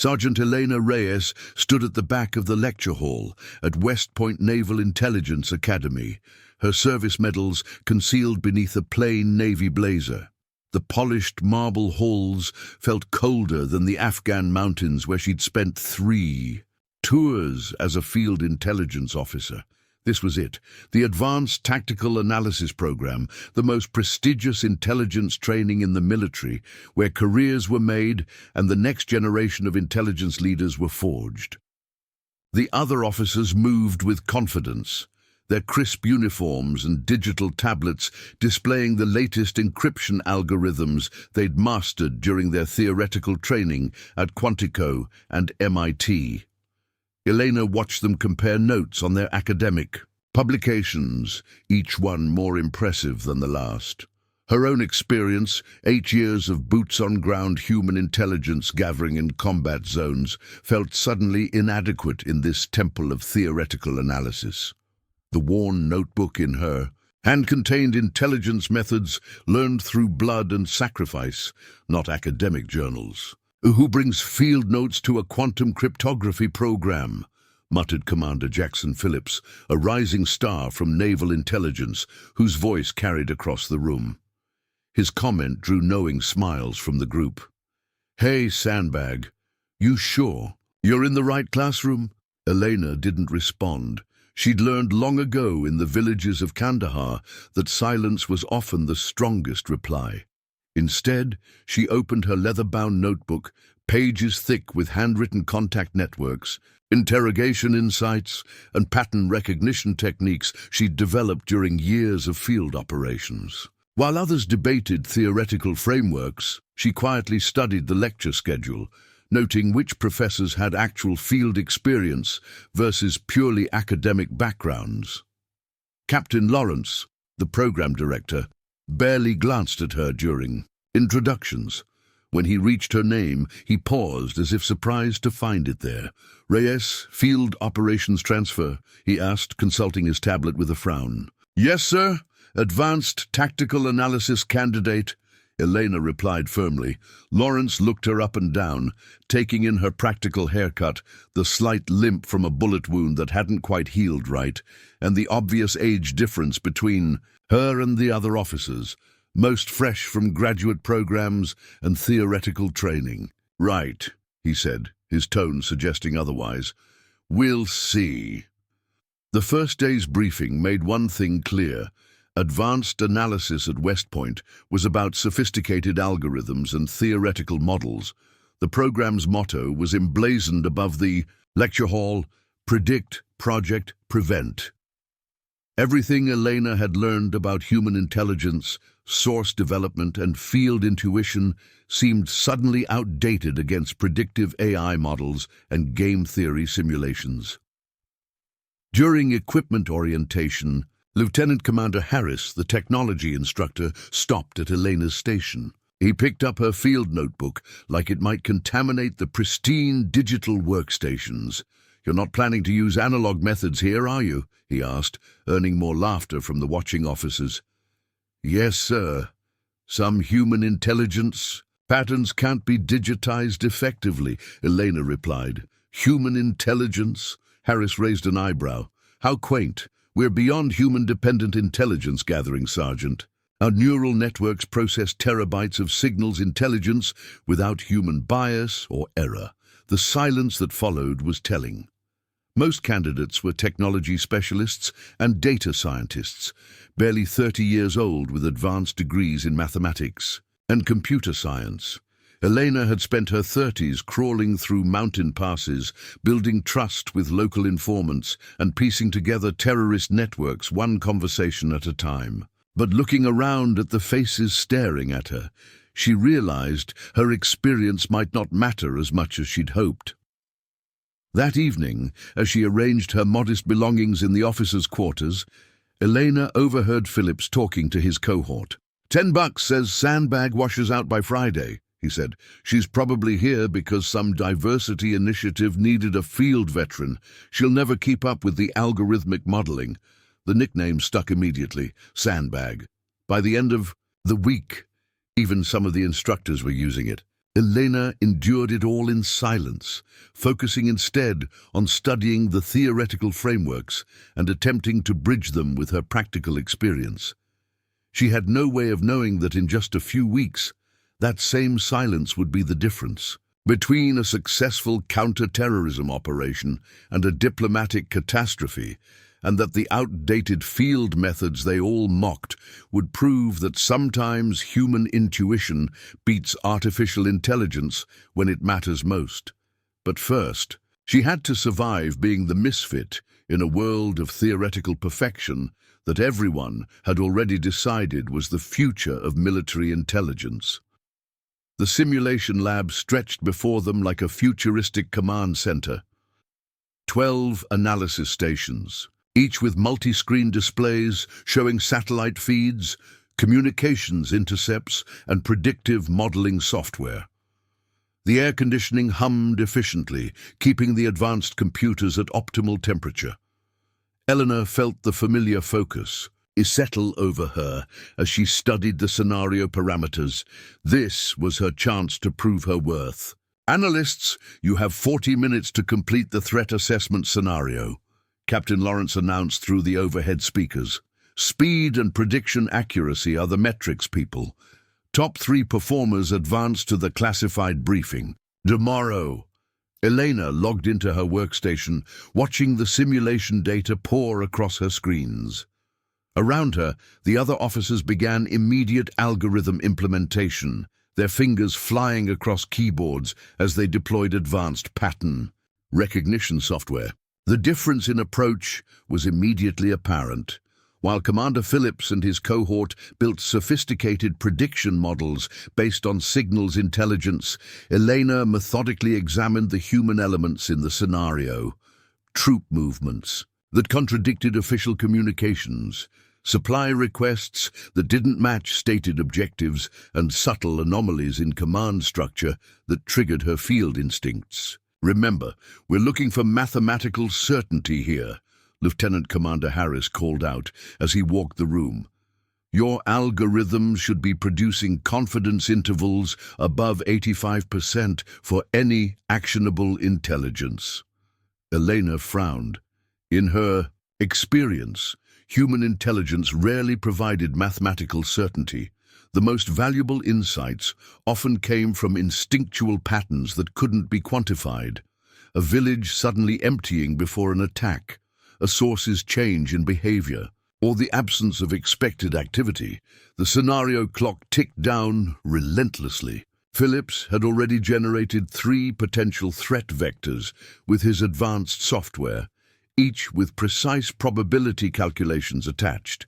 Sergeant Elena Reyes stood at the back of the lecture hall at Westpoint Naval Intelligence Academy, her service medals concealed beneath a plain navy blazer. The polished marble halls felt colder than the Afghan mountains where she'd spent 3 tours as a field intelligence officer. This was it, the Advanced Tactical Analysis Program, the most prestigious intelligence training in the military, where careers were made and the next generation of intelligence leaders were forged. The other officers moved with confidence, their crisp uniforms and digital tablets displaying the latest encryption algorithms they'd mastered during their theoretical training at Quantico and MIT. Elena watched them compare notes on their academic publications, each one more impressive than the last. Her own experience, 8 years of boots-on-ground human intelligence gathering in combat zones, felt suddenly inadequate in this temple of theoretical analysis. The worn notebook in her hand contained intelligence methods learned through blood and sacrifice, not academic journals. "Who brings field notes to a quantum cryptography program?" muttered Commander Phillips, a rising star from naval intelligence, whose voice carried across the room. His comment drew knowing smiles from the group. "Hey, Sandbag, you sure you're in the right classroom?" Elena didn't respond. She'd learned long ago in the villages of Kandahar that silence was often the strongest reply. Instead, she opened her leather-bound notebook, pages thick with handwritten contact networks, interrogation insights, and pattern recognition techniques she'd developed during years of field operations. While others debated theoretical frameworks, she quietly studied the lecture schedule, noting which professors had actual field experience versus purely academic backgrounds. Captain Lawrence, the program director, barely glanced at her during introductions. When he reached her name, he paused as if surprised to find it there. "Reyes, Field Operations Transfer?" he asked, consulting his tablet with a frown. "Yes, sir. Advanced Tactical Analysis Candidate," Elena replied firmly. Lawrence looked her up and down, taking in her practical haircut, the slight limp from a bullet wound that hadn't quite healed right, and the obvious age difference between her and the other officers, most fresh from graduate programs and theoretical training. "Right," he said, his tone suggesting otherwise. "We'll see." The first day's briefing made one thing clear. Advanced analysis at Westpoint was about sophisticated algorithms and theoretical models. The program's motto was emblazoned above the lecture hall: Predict, Project, Prevent. Everything Elena had learned about human intelligence, source development, and field intuition seemed suddenly outdated against predictive AI models and game theory simulations. During equipment orientation, Lieutenant Commander Harris, the technology instructor, stopped at Elena's station. He picked up her field notebook like it might contaminate the pristine digital workstations. "You're not planning to use analog methods here, are you?" he asked, earning more laughter from the watching officers. "Yes, sir. Some human intelligence patterns can't be digitized effectively," Elena replied. "Human intelligence?" Harris raised an eyebrow. "How quaint. We're beyond human-dependent intelligence gathering, Sergeant. Our neural networks process terabytes of signals intelligence without human bias or error." The silence that followed was telling. Most candidates were technology specialists and data scientists, barely 30 years old with advanced degrees in mathematics and computer science. Elena had spent her 30s crawling through mountain passes, building trust with local informants, and piecing together terrorist networks one conversation at a time. But looking around at the faces staring at her, she realized her experience might not matter as much as she'd hoped. That evening, as she arranged her modest belongings in the officers' quarters, Elena overheard Phillips talking to his cohort. $10 says Sandbag washes out by Friday," he said. "She's probably here because some diversity initiative needed a field veteran. She'll never keep up with the algorithmic modeling." The nickname stuck immediately, Sandbag. By the end of the week, even some of the instructors were using it. Elena endured it all in silence, focusing instead on studying the theoretical frameworks and attempting to bridge them with her practical experience. She had no way of knowing that in just a few weeks, that same silence would be the difference between a successful counter-terrorism operation and a diplomatic catastrophe, and that the outdated field methods they all mocked would prove that sometimes human intuition beats artificial intelligence when it matters most. But first, she had to survive being the misfit in a world of theoretical perfection that everyone had already decided was the future of military intelligence. The simulation lab stretched before them like a futuristic command center. 12 analysis stations, each with multi-screen displays showing satellite feeds, communications intercepts, and predictive modeling software. The air conditioning hummed efficiently, keeping the advanced computers at optimal temperature. Elena felt the familiar focus settle over her as she studied the scenario parameters. This was her chance to prove her worth. "Analysts, you have 40 minutes to complete the threat assessment scenario," Captain Lawrence announced through the overhead speakers. "Speed and prediction accuracy are the metrics, people. Top 3 performers advance to the classified briefing. Tomorrow." Elena logged into her workstation, watching the simulation data pour across her screens. Around her, the other officers began immediate algorithm implementation, their fingers flying across keyboards as they deployed advanced pattern recognition software. The difference in approach was immediately apparent. While Commander Phillips and his cohort built sophisticated prediction models based on signals intelligence, Elena methodically examined the human elements in the scenario. Troop movements that contradicted official communications, supply requests that didn't match stated objectives, and subtle anomalies in command structure that triggered her field instincts. "Remember, we're looking for mathematical certainty here," Lieutenant Commander Harris called out as he walked the room. "Your algorithms should be producing confidence intervals above 85% for any actionable intelligence." Elena frowned. In her experience, human intelligence rarely provided mathematical certainty. The most valuable insights often came from instinctual patterns that couldn't be quantified. A village suddenly emptying before an attack, a source's change in behavior, or the absence of expected activity. The scenario clock ticked down relentlessly. Phillips had already generated 3 potential threat vectors with his advanced software, each with precise probability calculations attached.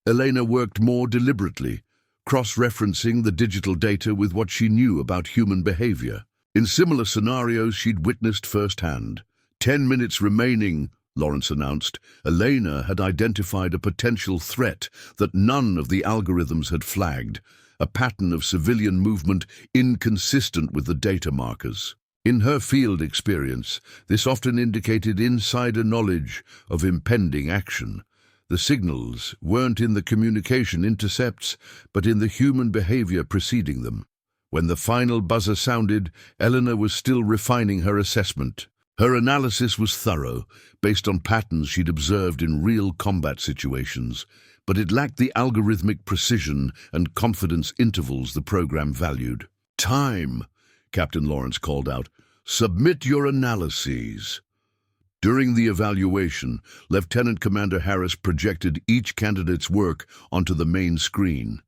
Elena worked more deliberately, cross-referencing the digital data with what she knew about human behavior. In similar scenarios she'd witnessed firsthand. 10 minutes remaining, Lawrence announced. Elena had identified a potential threat that none of the algorithms had flagged, a pattern of civilian movement inconsistent with the data markers. In her field experience, this often indicated insider knowledge of impending action. The signals weren't in the communication intercepts, but in the human behavior preceding them. When the final buzzer sounded, Elena was still refining her assessment. Her analysis was thorough, based on patterns she'd observed in real combat situations, but it lacked the algorithmic precision and confidence intervals the program valued. "Time," Captain Lawrence called out. "Submit your analyses." During the evaluation, Lieutenant Commander Harris projected each candidate's work onto the main screen.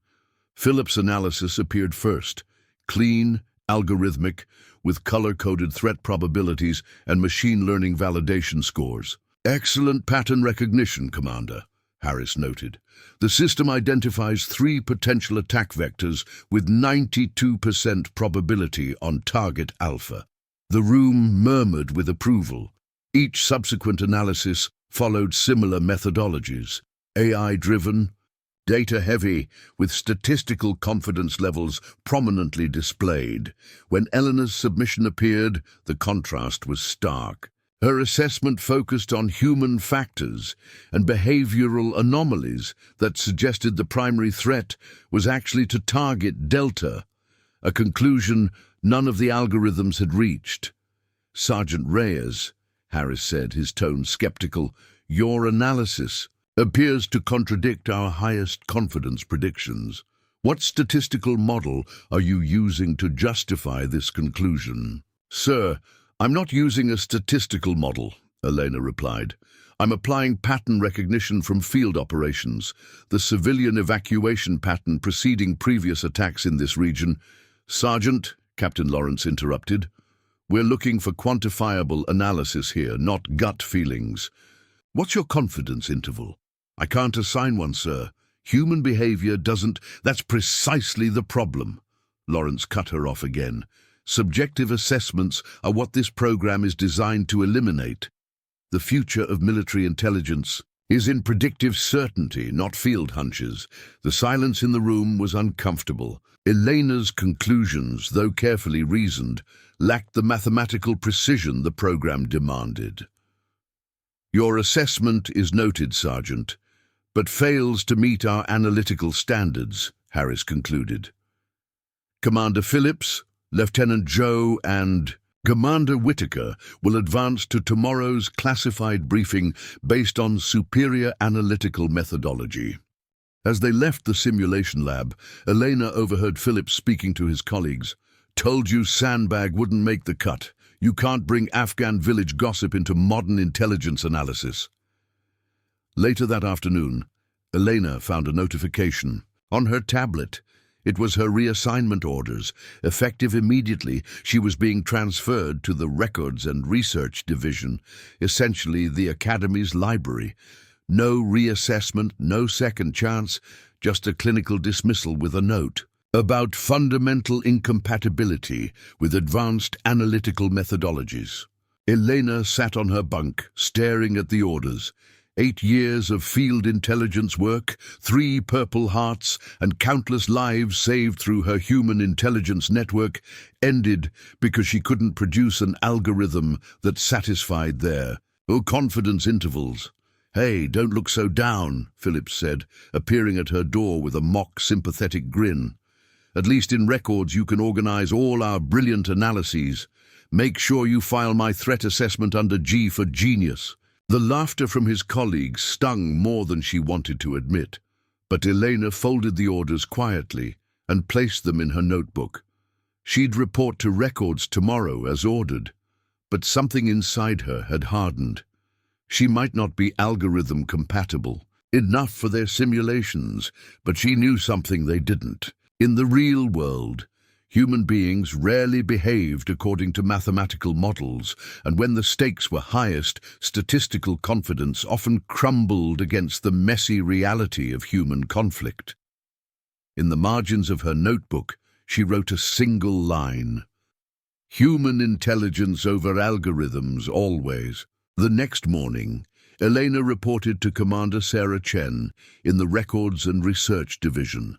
Phillips' analysis appeared first, clean, algorithmic, with color-coded threat probabilities and machine learning validation scores. "Excellent pattern recognition, Commander," Harris noted. "The system identifies 3 potential attack vectors with 92% probability on target alpha." The room murmured with approval. Each subsequent analysis followed similar methodologies, AI-driven, data-heavy, with statistical confidence levels prominently displayed. When Elena's submission appeared, the contrast was stark. Her assessment focused on human factors and behavioral anomalies that suggested the primary threat was actually to target Delta, a conclusion none of the algorithms had reached. "Sergeant Reyes," Harris said, his tone skeptical, "your analysis appears to contradict our highest confidence predictions. What statistical model are you using to justify this conclusion?" "Sir, I'm not using a statistical model," Elena replied. "I'm applying pattern recognition from field operations, the civilian evacuation pattern preceding previous attacks in this region." "Sergeant," Captain Lawrence interrupted, "we're looking for quantifiable analysis here, not gut feelings. What's your confidence interval?" "I can't assign one, sir. Human behavior doesn't—" "That's precisely the problem." Lawrence cut her off again. "Subjective assessments are what this program is designed to eliminate. The future of military intelligence is in predictive certainty, not field hunches." The silence in the room was uncomfortable. Elena's conclusions, though carefully reasoned, lacked the mathematical precision the program demanded. "Your assessment is noted, Sergeant, but fails to meet our analytical standards," Harris concluded. "Commander Phillips, Lieutenant Joe, and Commander Whitaker will advance to tomorrow's classified briefing based on superior analytical methodology." As they left the simulation lab, Elena overheard Phillips speaking to his colleagues. "Told you Sandbag wouldn't make the cut. You can't bring Afghan village gossip into modern intelligence analysis." Later that afternoon, Elena found a notification on her tablet. It was her reassignment orders. Effective immediately, she was being transferred to the Records and Research Division, essentially the Academy's library. No reassessment, no second chance, just a clinical dismissal with a note about fundamental incompatibility with advanced analytical methodologies. Elena sat on her bunk, staring at the orders. 8 years of field intelligence work, 3 Purple Hearts, and countless lives saved through her human intelligence network ended because she couldn't produce an algorithm that satisfied their confidence intervals. "Hey, don't look so down," Phillips said, appearing at her door with a mock sympathetic grin. "At least in records you can organize all our brilliant analyses. Make sure you file my threat assessment under G for genius." The laughter from his colleagues stung more than she wanted to admit, but Elena folded the orders quietly and placed them in her notebook. She'd report to Records tomorrow as ordered, but something inside her had hardened. She might not be algorithm compatible, enough for their simulations, but she knew something they didn't. In the real world, human beings rarely behaved according to mathematical models, and when the stakes were highest, statistical confidence often crumbled against the messy reality of human conflict. In the margins of her notebook, she wrote a single line: "Human intelligence over algorithms, always." The next morning, Elena reported to Commander Sarah Chen in the Records and Research Division.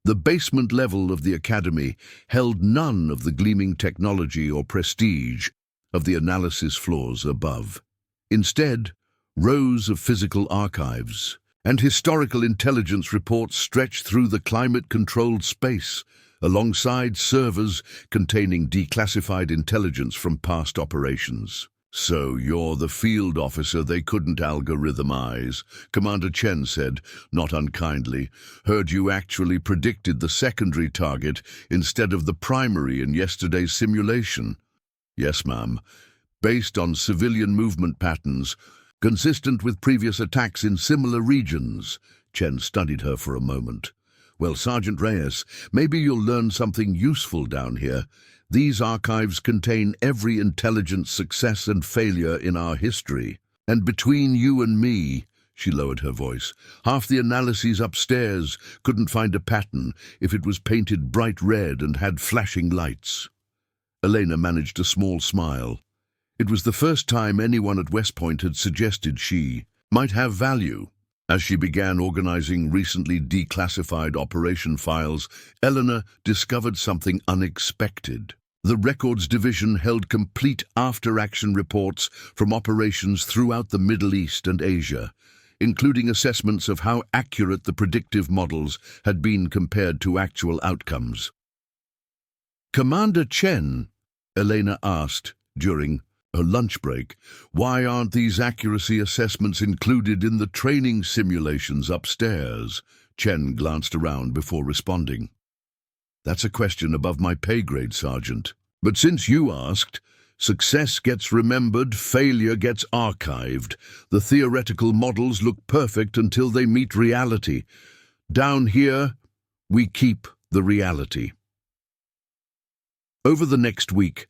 The basement level of the Academy held none of the gleaming technology or prestige of the analysis floors above. Instead, rows of physical archives and historical intelligence reports stretched through the climate-controlled space, alongside servers containing declassified intelligence from past operations. "So you're the field officer they couldn't algorithmize," Commander Chen said, not unkindly. "Heard you actually predicted the secondary target instead of the primary in yesterday's simulation." "Yes, ma'am. Based on civilian movement patterns, consistent with previous attacks in similar regions." Chen studied her for a moment. "Well, Sergeant Reyes, maybe you'll learn something useful down here. These archives contain every intelligence success and failure in our history. And between you and me," she lowered her voice, "half the analyses upstairs couldn't find a pattern if it was painted bright red and had flashing lights." Elena managed a small smile. It was the first time anyone at Westpoint had suggested she might have value. As she began organizing recently declassified operation files, Elena discovered something unexpected. The Records Division held complete after-action reports from operations throughout the Middle East and Asia, including assessments of how accurate the predictive models had been compared to actual outcomes. Commander Chen, Elena asked during her lunch break, why aren't these accuracy assessments included in the training simulations upstairs? Chen glanced around before responding. That's a question above my pay grade, Sergeant. But since you asked, success gets remembered, failure gets archived. The theoretical models look perfect until they meet reality. Down here, we keep the reality. Over the next week,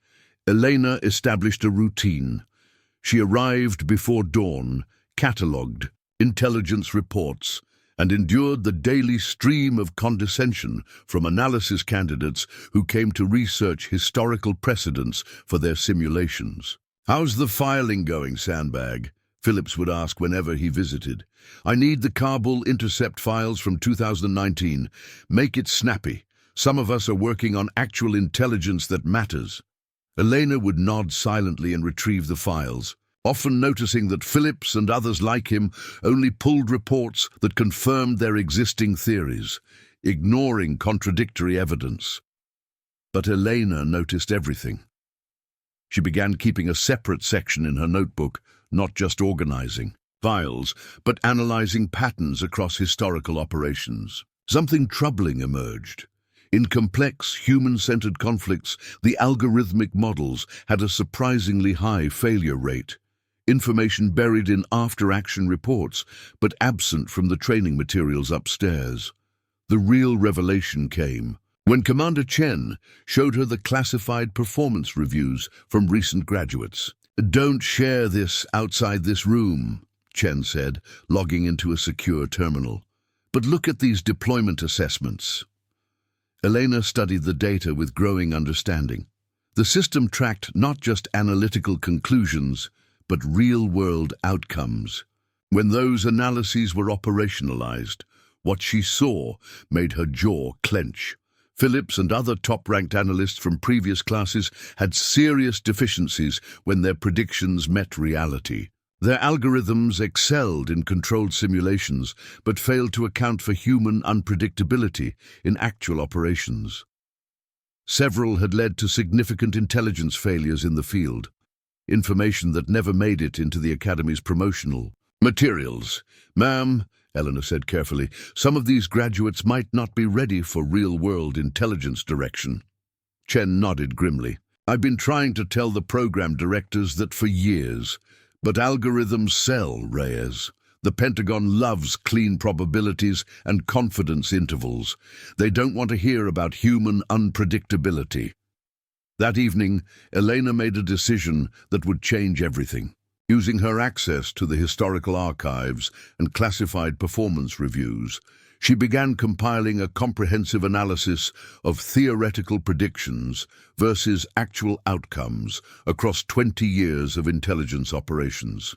Elena established a routine. She arrived before dawn, catalogued intelligence reports, and endured the daily stream of condescension from analysis candidates who came to research historical precedents for their simulations. "How's the filing going, Sandbag?" Phillips would ask whenever he visited. "I need the Kabul intercept files from 2019. Make it snappy. Some of us are working on actual intelligence that matters." Elena would nod silently and retrieve the files, often noticing that Phillips and others like him only pulled reports that confirmed their existing theories, ignoring contradictory evidence. But Elena noticed everything. She began keeping a separate section in her notebook, not just organizing files, but analyzing patterns across historical operations. Something troubling emerged. In complex, human-centered conflicts, the algorithmic models had a surprisingly high failure rate. Information buried in after-action reports, but absent from the training materials upstairs. The real revelation came when Commander Chen showed her the classified performance reviews from recent graduates. "Don't share this outside this room," Chen said, logging into a secure terminal. "But look at these deployment assessments." Elena studied the data with growing understanding. The system tracked not just analytical conclusions, but real-world outcomes. When those analyses were operationalized, what she saw made her jaw clench. Phillips and other top-ranked analysts from previous classes had serious deficiencies when their predictions met reality. Their algorithms excelled in controlled simulations, but failed to account for human unpredictability in actual operations. Several had led to significant intelligence failures in the field, information that never made it into the Academy's promotional materials. "Ma'am," Elena said carefully, "some of these graduates might not be ready for real-world intelligence direction." Chen nodded grimly. "I've been trying to tell the program directors that for years. But algorithms sell, Reyes. The Pentagon loves clean probabilities and confidence intervals. They don't want to hear about human unpredictability." That evening, Elena made a decision that would change everything. Using her access to the historical archives and classified performance reviews, she began compiling a comprehensive analysis of theoretical predictions versus actual outcomes across 20 years of intelligence operations.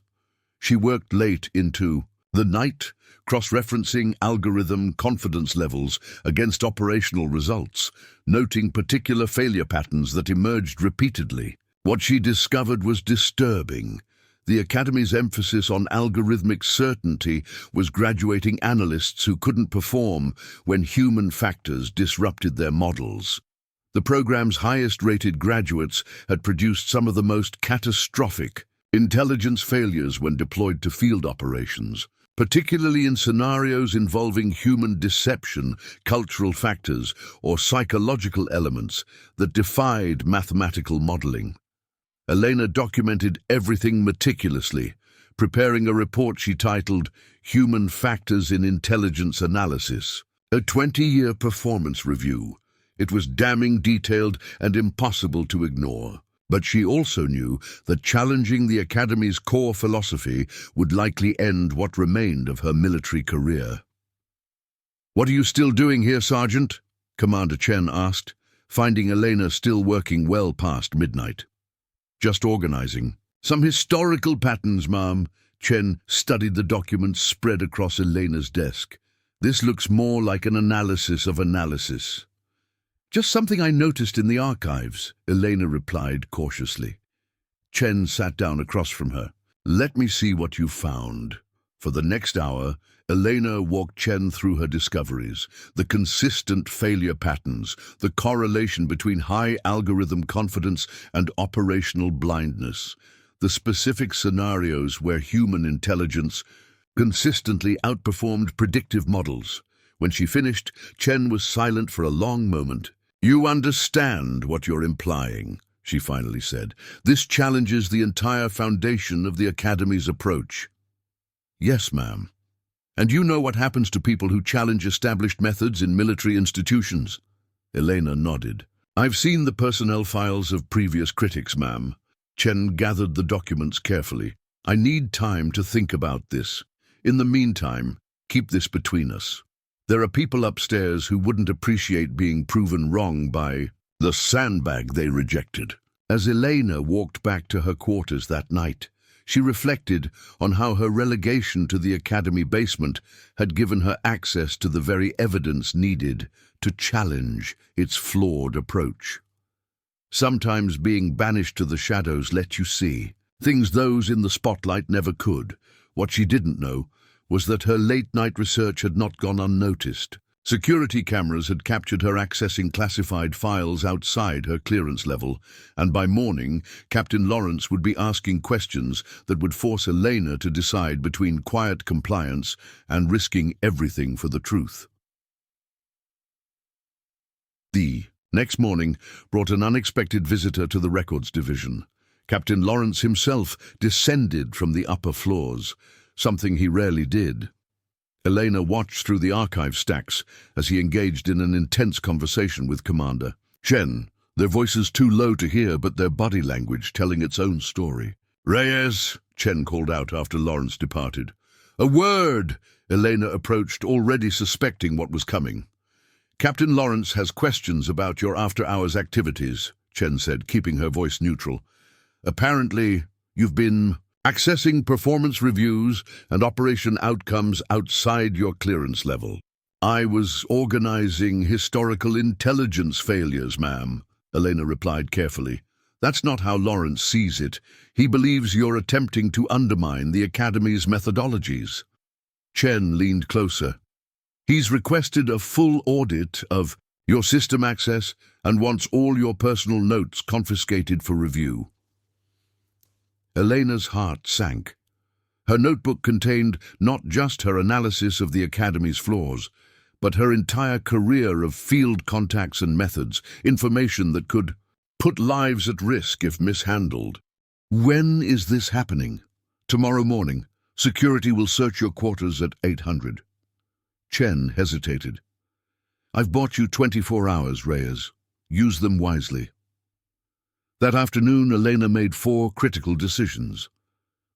She worked late into the night, cross-referencing algorithm confidence levels against operational results, noting particular failure patterns that emerged repeatedly. What she discovered was disturbing. The Academy's emphasis on algorithmic certainty was graduating analysts who couldn't perform when human factors disrupted their models. The program's highest-rated graduates had produced some of the most catastrophic intelligence failures when deployed to field operations, particularly in scenarios involving human deception, cultural factors, or psychological elements that defied mathematical modeling. Elena documented everything meticulously, preparing a report she titled "Human Factors in Intelligence Analysis," a 20-year performance review. It was damning detailed and impossible to ignore. But she also knew that challenging the Academy's core philosophy would likely end what remained of her military career. "What are you still doing here, Sergeant?" Commander Chen asked, finding Elena still working well past midnight. "Just organizing. Some historical patterns, ma'am." Chen studied the documents spread across Elena's desk. "This looks more like an analysis of analysis." "Just something I noticed in the archives," Elena replied cautiously. Chen sat down across from her. "Let me see what you found." For the next hour, Elena walked Chen through her discoveries, the consistent failure patterns, the correlation between high algorithm confidence and operational blindness, the specific scenarios where human intelligence consistently outperformed predictive models. When she finished, Chen was silent for a long moment. "You understand what you're implying," she finally said. "This challenges the entire foundation of the Academy's approach." "Yes, ma'am." "And you know what happens to people who challenge established methods in military institutions?" Elena nodded. "I've seen the personnel files of previous critics, ma'am." Chen gathered the documents carefully. "I need time to think about this. In the meantime, keep this between us. There are people upstairs who wouldn't appreciate being proven wrong by the sandbag they rejected." As Elena walked back to her quarters that night, she reflected on how her relegation to the Academy basement had given her access to the very evidence needed to challenge its flawed approach. Sometimes being banished to the shadows let you see things those in the spotlight never could. What she didn't know was that her late-night research had not gone unnoticed. Security cameras had captured her accessing classified files outside her clearance level, and by morning, Captain Lawrence would be asking questions that would force Elena to decide between quiet compliance and risking everything for the truth. The next morning brought an unexpected visitor to the records division. Captain Lawrence himself descended from the upper floors, something he rarely did. Elena watched through the archive stacks as he engaged in an intense conversation with Commander. "Chen, their voices too low to hear, but their body language telling its own story." "Reyes," Chen called out after Lawrence departed. "A word!" Elena approached, already suspecting what was coming. "Captain Lawrence has questions about your after-hours activities," Chen said, keeping her voice neutral. "Apparently, you've been accessing performance reviews and operation outcomes outside your clearance level." "I was organizing historical intelligence failures, ma'am," Elena replied carefully. "That's not how Lawrence sees it. He believes you're attempting to undermine the Academy's methodologies." Chen leaned closer. "He's requested a full audit of your system access and wants all your personal notes confiscated for review." Elena's heart sank. Her notebook contained not just her analysis of the Academy's flaws, but her entire career of field contacts and methods, information that could put lives at risk if mishandled. "When is this happening?" "Tomorrow morning. Security will search your quarters at 800. Chen hesitated. "I've bought you 24 hours, Reyes. Use them wisely." That afternoon, Elena made 4 critical decisions.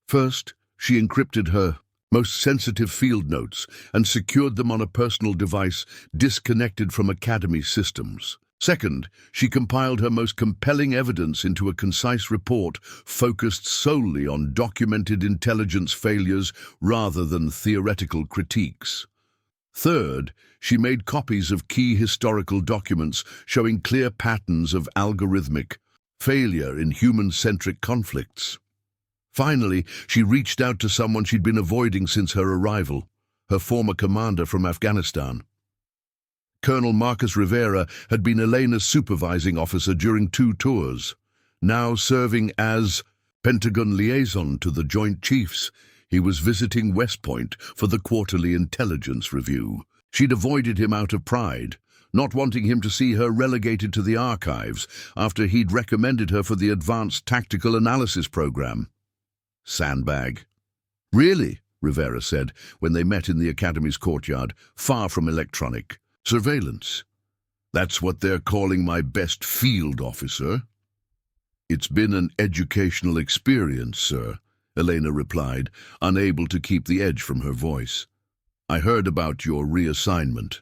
First, she encrypted her most sensitive field notes and secured them on a personal device disconnected from Academy systems. Second, she compiled her most compelling evidence into a concise report focused solely on documented intelligence failures rather than theoretical critiques. Third, she made copies of key historical documents showing clear patterns of algorithmic failure in human-centric conflicts. Finally, she reached out to someone she'd been avoiding since her arrival, her former commander from Afghanistan. Colonel Marcus Rivera had been Elena's supervising officer during 2 tours. Now serving as Pentagon liaison to the Joint Chiefs, he was visiting Westpoint for the quarterly intelligence review. She'd avoided him out of pride, not wanting him to see her relegated to the archives after he'd recommended her for the Advanced Tactical Analysis program. "Sandbag." "Really?" Rivera said when they met in the Academy's courtyard, far from electronic surveillance. "That's what they're calling my best field officer." "It's been an educational experience, sir," Elena replied, unable to keep the edge from her voice. "I heard about your reassignment.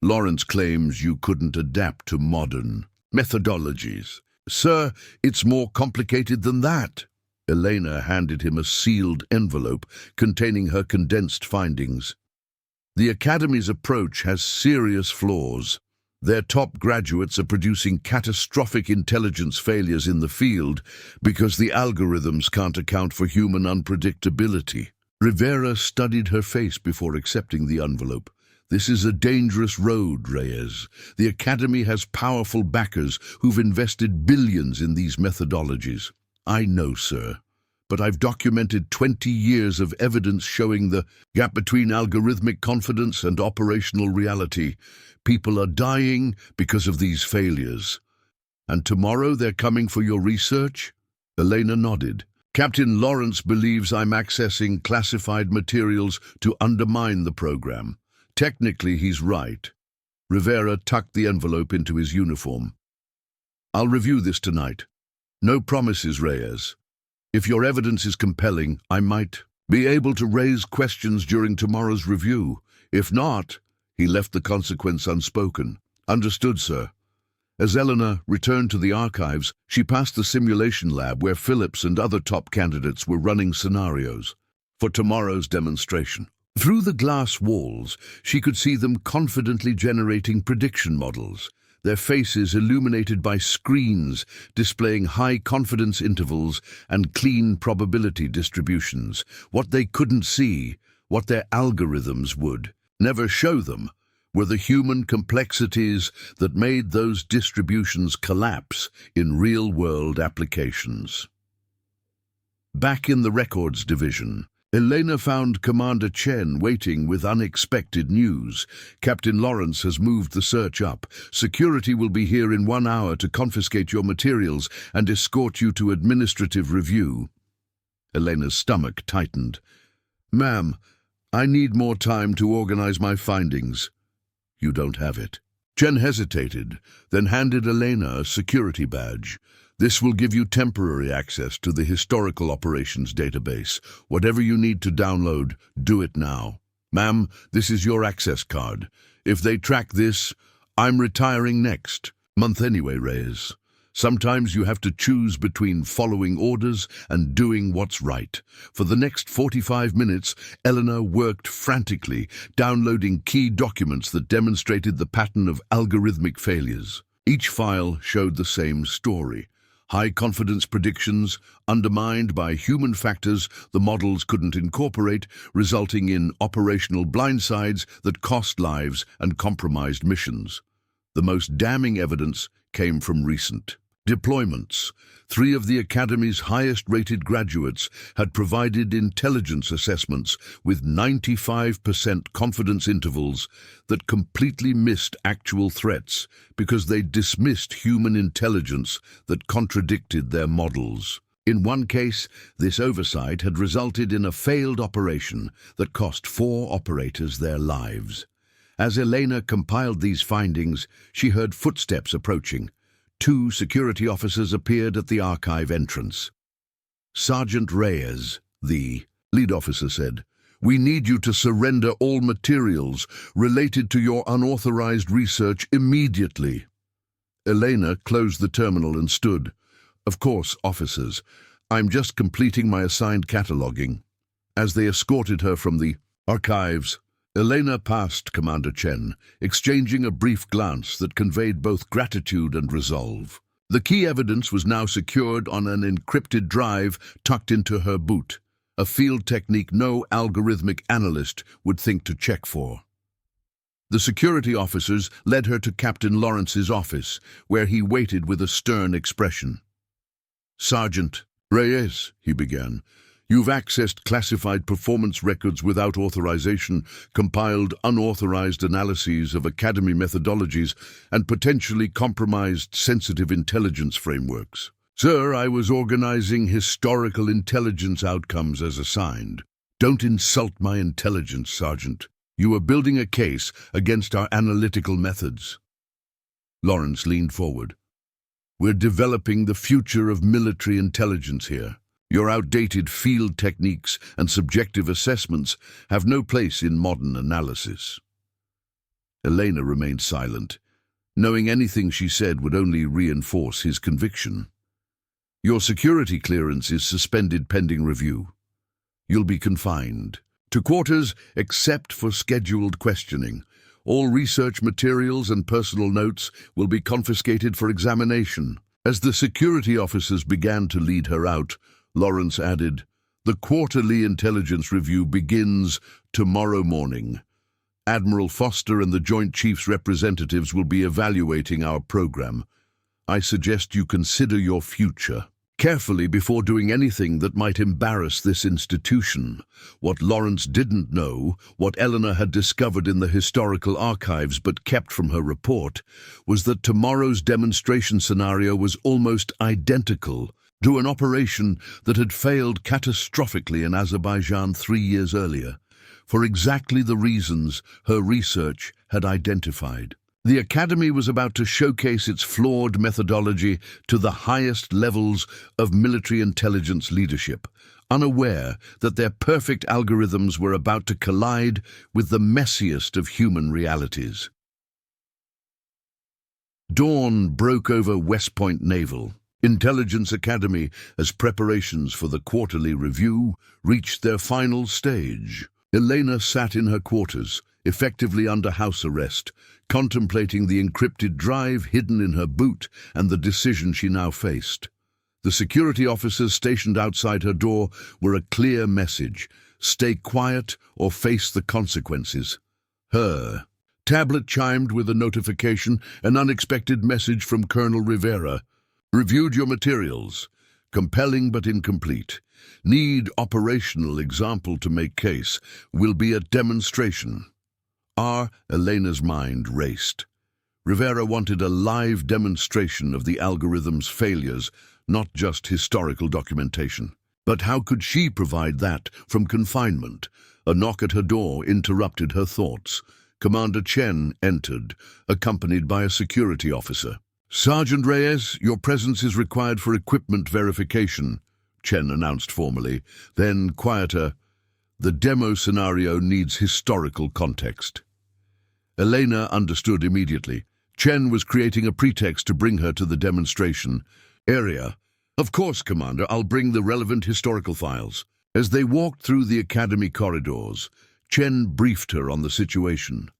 Lawrence claims you couldn't adapt to modern methodologies." "Sir, it's more complicated than that." Elena handed him a sealed envelope containing her condensed findings. "The Academy's approach has serious flaws. Their top graduates are producing catastrophic intelligence failures in the field because the algorithms can't account for human unpredictability. Rivera studied her face before accepting the envelope. This is a dangerous road, Reyes. The Academy has powerful backers who've invested billions in these methodologies. I know, sir, but I've documented 20 years of evidence showing the gap between algorithmic confidence and operational reality. People are dying because of these failures. And tomorrow they're coming for your research? Elena nodded. Captain Lawrence believes I'm accessing classified materials to undermine the program. Technically, he's right. Rivera tucked the envelope into his uniform. I'll review this tonight. No promises, Reyes. If your evidence is compelling, I might be able to raise questions during tomorrow's review. If not, he left the consequence unspoken. Understood, sir. As Elena returned to the archives, she passed the simulation lab where Phillips and other top candidates were running scenarios for tomorrow's demonstration. Through the glass walls, she could see them confidently generating prediction models, their faces illuminated by screens displaying high confidence intervals and clean probability distributions. What they couldn't see, what their algorithms would never show them, were the human complexities that made those distributions collapse in real-world applications. Back in the records division, Elena found Commander Chen waiting with unexpected news. Captain Lawrence has moved the search up. Security will be here in 1 hour to confiscate your materials and escort you to administrative review. Elena's stomach tightened. Ma'am, I need more time to organize my findings. You don't have it. Chen hesitated, then handed Elena a security badge. This will give you temporary access to the historical operations database. Whatever you need to download, do it now. Ma'am, this is your access card. If they track this, I'm retiring next month anyway, Reyes. Sometimes you have to choose between following orders and doing what's right. For the next 45 minutes, Elena worked frantically, downloading key documents that demonstrated the pattern of algorithmic failures. Each file showed the same story. High-confidence predictions undermined by human factors the models couldn't incorporate, resulting in operational blindsides that cost lives and compromised missions. The most damning evidence came from recent deployments. 3 of the Academy's highest-rated graduates had provided intelligence assessments with 95% confidence intervals that completely missed actual threats because they dismissed human intelligence that contradicted their models. In one case, this oversight had resulted in a failed operation that cost 4 operators their lives. As Elena compiled these findings, she heard footsteps approaching. 2 security officers appeared at the archive entrance. Sergeant Reyes, the lead officer said, "We need you to surrender all materials related to your unauthorized research immediately." Elena closed the terminal and stood. "Of course, officers. I'm just completing my assigned cataloging." As they escorted her from the archives, Elena passed Commander Chen, exchanging a brief glance that conveyed both gratitude and resolve. The key evidence was now secured on an encrypted drive tucked into her boot, a field technique no algorithmic analyst would think to check for. The security officers led her to Captain Lawrence's office, where he waited with a stern expression. "Sergeant Reyes," he began, "you've accessed classified performance records without authorization, compiled unauthorized analyses of Academy methodologies, and potentially compromised sensitive intelligence frameworks." "Sir, I was organizing historical intelligence outcomes as assigned." "Don't insult my intelligence, Sergeant. You are building a case against our analytical methods." Lawrence leaned forward. "We're developing the future of military intelligence here. Your outdated field techniques and subjective assessments have no place in modern analysis." Elena remained silent, knowing anything she said would only reinforce his conviction. "Your security clearance is suspended pending review. You'll be confined to quarters except for scheduled questioning. All research materials and personal notes will be confiscated for examination." As the security officers began to lead her out, Lawrence added, The quarterly intelligence review begins tomorrow morning. Admiral Foster and the Joint Chiefs representatives will be evaluating our program. I suggest you consider your future carefully before doing anything that might embarrass this institution. What Lawrence didn't know, what Elena had discovered in the historical archives but kept from her report, was that tomorrow's demonstration scenario was almost identical to an operation that had failed catastrophically in Azerbaijan 3 years earlier, for exactly the reasons her research had identified. The Academy was about to showcase its flawed methodology to the highest levels of military intelligence leadership, unaware that their perfect algorithms were about to collide with the messiest of human realities. Dawn broke over Westpoint Naval Intelligence Academy as preparations for the quarterly review reached their final stage. Elena sat in her quarters, effectively under house arrest, contemplating the encrypted drive hidden in her boot and the decision she now faced. The security officers stationed outside her door were a clear message: stay quiet or face the consequences. Her tablet chimed with a notification, an unexpected message from Colonel Rivera. Reviewed your materials. Compelling but incomplete. Need operational example to make case. Will be a demonstration. Elena's mind raced. Rivera wanted a live demonstration of the algorithm's failures, not just historical documentation. But how could she provide that from confinement? A knock at her door interrupted her thoughts. Commander Chen entered, accompanied by a security officer. Sergeant Reyes, your presence is required for equipment verification, Chen announced formally. Then, quieter, the demo scenario needs historical context. Elena understood immediately. Chen was creating a pretext to bring her to the demonstration area. Of course, Commander, I'll bring the relevant historical files. As they walked through the Academy corridors, Chen briefed her on the situation.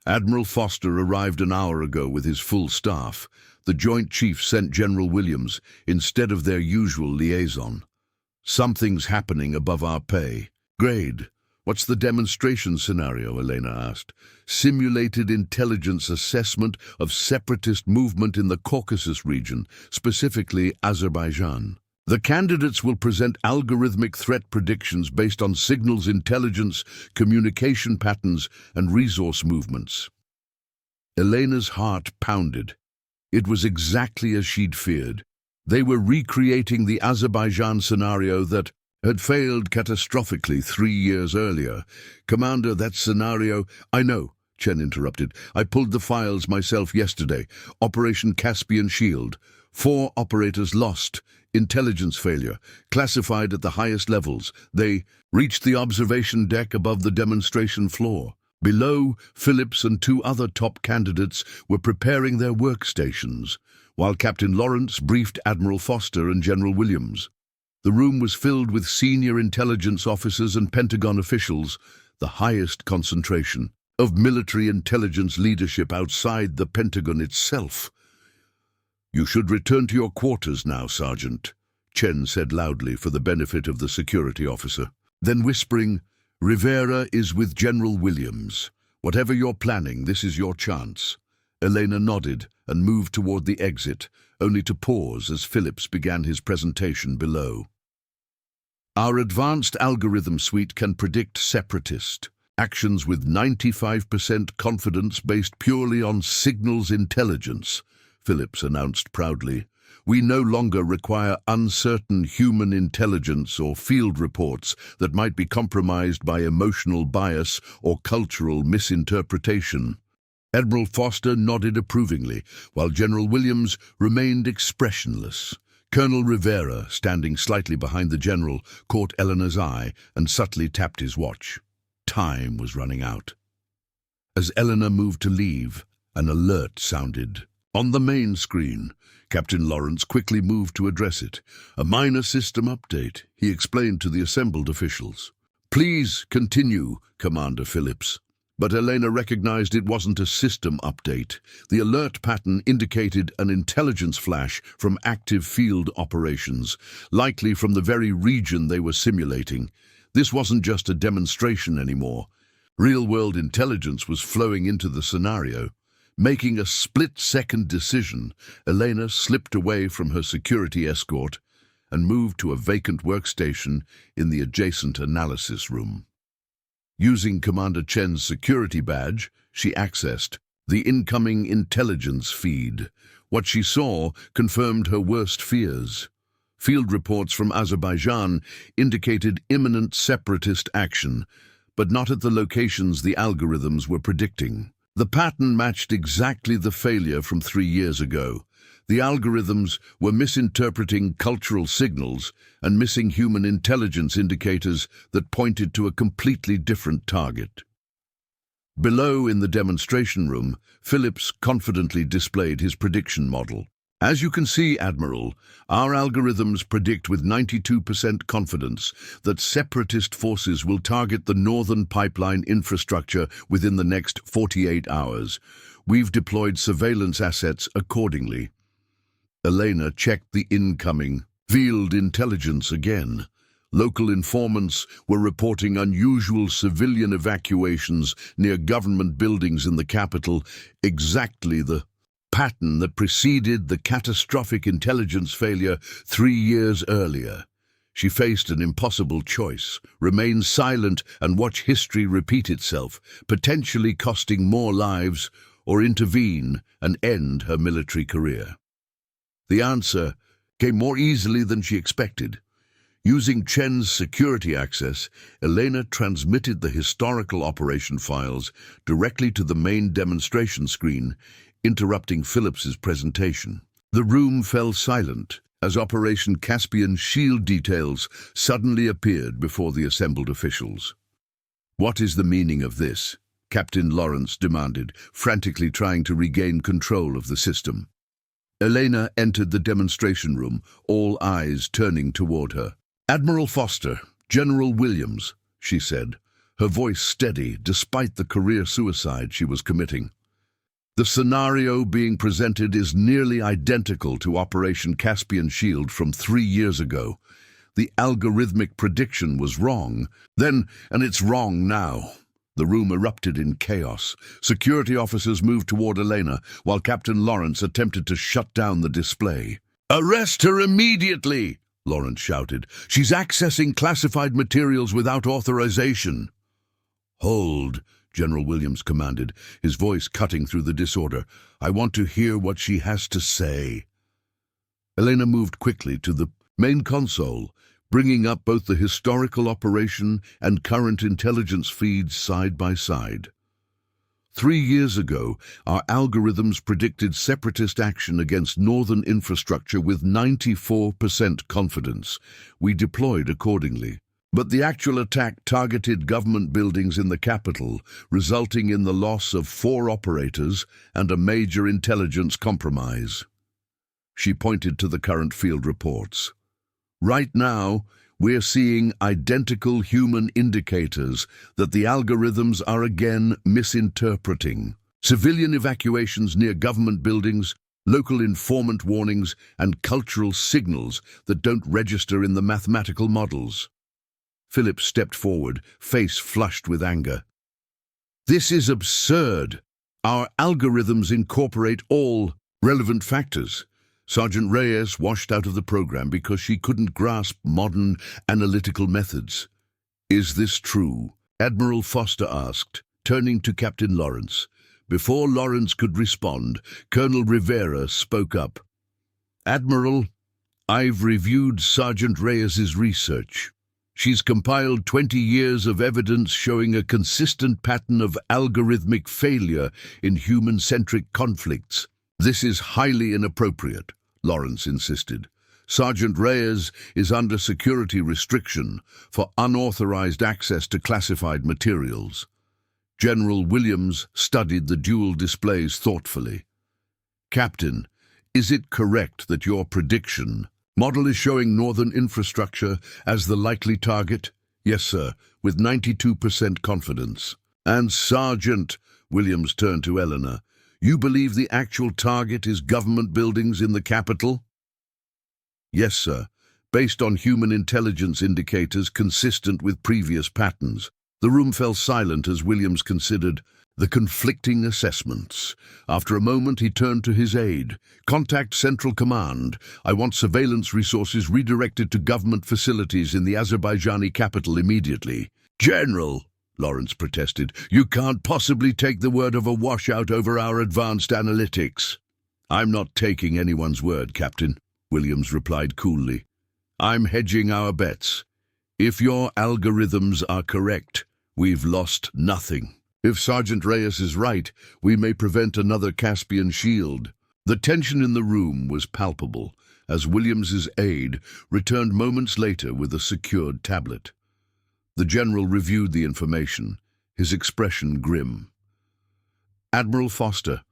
Admiral Foster arrived an hour ago with his full staff. The Joint Chiefs sent General Williams instead of their usual liaison. Something's happening above our pay grade. What's the demonstration scenario? Elena asked. Simulated intelligence assessment of separatist movement in the Caucasus region, specifically Azerbaijan. The candidates will present algorithmic threat predictions based on signals intelligence, communication patterns, and resource movements. Elena's heart pounded. It was exactly as she'd feared. They were recreating the Azerbaijan scenario that had failed catastrophically 3 years earlier. Commander, that scenario— I know, Chen interrupted. I pulled the files myself yesterday. Operation Caspian Shield. 4 operators lost. Intelligence failure. Classified at the highest levels. They reached the observation deck above the demonstration floor. Below, Phillips and 2 other top candidates were preparing their workstations, while Captain Lawrence briefed Admiral Foster and General Williams. The room was filled with senior intelligence officers and Pentagon officials, the highest concentration of military intelligence leadership outside the Pentagon itself. You should return to your quarters now, Sergeant, Chen said loudly for the benefit of the security officer. Then whispering, Rivera is with General Williams. Whatever you're planning, this is your chance. Elena nodded and moved toward the exit, only to pause as Phillips began his presentation below. Our advanced algorithm suite can predict separatist actions with 95% confidence based purely on signals intelligence, Phillips announced proudly. We no longer require uncertain human intelligence or field reports that might be compromised by emotional bias or cultural misinterpretation. Admiral Foster nodded approvingly, while General Williams remained expressionless. Colonel Rivera, standing slightly behind the general, caught Elena's eye and subtly tapped his watch. Time was running out. As Elena moved to leave, an alert sounded. On the main screen, Captain Lawrence quickly moved to address it. A minor system update, he explained to the assembled officials. Please continue, Commander Phillips. But Elena recognized it wasn't a system update. The alert pattern indicated an intelligence flash from active field operations, likely from the very region they were simulating. This wasn't just a demonstration anymore. Real-world intelligence was flowing into the scenario. Making a split-second decision, Elena slipped away from her security escort and moved to a vacant workstation in the adjacent analysis room. Using Commander Chen's security badge, she accessed the incoming intelligence feed. What she saw confirmed her worst fears. Field reports from Azerbaijan indicated imminent separatist action, but not at the locations the algorithms were predicting. The pattern matched exactly the failure from 3 years ago. The algorithms were misinterpreting cultural signals and missing human intelligence indicators that pointed to a completely different target. Below in the demonstration room, Phillips confidently displayed his prediction model. As you can see, Admiral, our algorithms predict with 92% confidence that separatist forces will target the northern pipeline infrastructure within the next 48 hours. We've deployed surveillance assets accordingly. Elena checked the incoming field intelligence again. Local informants were reporting unusual civilian evacuations near government buildings in the capital, exactly the pattern that preceded the catastrophic intelligence failure 3 years earlier. She faced an impossible choice: remain silent and watch history repeat itself, potentially costing more lives, or intervene and end her military career. The answer came more easily than she expected. Using Chen's security access, Elena transmitted the historical operation files directly to the main demonstration screen, interrupting Phillips's presentation. The room fell silent as Operation Caspian shield details suddenly appeared before the assembled officials. "What is the meaning of this?" Captain Lawrence demanded, frantically trying to regain control of the system. Elena entered the demonstration room, all eyes turning toward her. "Admiral Foster, General Williams," she said, her voice steady despite the career suicide she was committing. "The scenario being presented is nearly identical to Operation Caspian Shield from 3 years ago. The algorithmic prediction was wrong then, and it's wrong now." The room erupted in chaos. Security officers moved toward Elena, while Captain Lawrence attempted to shut down the display. "Arrest her immediately!" Lawrence shouted. "She's accessing classified materials without authorization." "Hold," General Williams commanded, his voice cutting through the disorder. "I want to hear what she has to say." Elena moved quickly to the main console, bringing up both the historical operation and current intelligence feeds side by side. 3 years ago, our algorithms predicted separatist action against northern infrastructure with 94% confidence. We deployed accordingly. But the actual attack targeted government buildings in the capital, resulting in the loss of 4 operators and a major intelligence compromise. She pointed to the current field reports. "Right now, we're seeing identical human indicators that the algorithms are again misinterpreting. Civilian evacuations near government buildings, local informant warnings, and cultural signals that don't register in the mathematical models." Phillips stepped forward, face flushed with anger. "This is absurd. Our algorithms incorporate all relevant factors." Sergeant Reyes washed out of the program because she couldn't grasp modern analytical methods. "Is this true?" Admiral Foster asked, turning to Captain Lawrence. Before Lawrence could respond, Colonel Rivera spoke up. "Admiral, I've reviewed Sergeant Reyes's research. She's compiled 20 years of evidence showing a consistent pattern of algorithmic failure in human-centric conflicts. This is highly inappropriate," Lawrence insisted. "Sergeant Reyes is under security restriction for unauthorized access to classified materials." General Williams studied the dual displays thoughtfully. "Captain, is it correct that your prediction model is showing northern infrastructure as the likely target?" "Yes, sir, with 92% confidence." And Sergeant, Williams turned to Elena, you believe the actual target is government buildings in the capital? Yes, sir. Based on human intelligence indicators consistent with previous patterns. The room fell silent as Williams considered the conflicting assessments. After a moment, he turned to his aide. Contact Central Command. I want surveillance resources redirected to government facilities in the Azerbaijani capital immediately. General, Lawrence protested, you can't possibly take the word of a washout over our advanced analytics. I'm not taking anyone's word, Captain, Williams replied coolly. I'm hedging our bets. If your algorithms are correct, we've lost nothing. If Sergeant Reyes is right, we may prevent another Caspian shield. The tension in the room was palpable as Williams's aide returned moments later with a secured tablet. The general reviewed the information, his expression grim. Admiral Foster,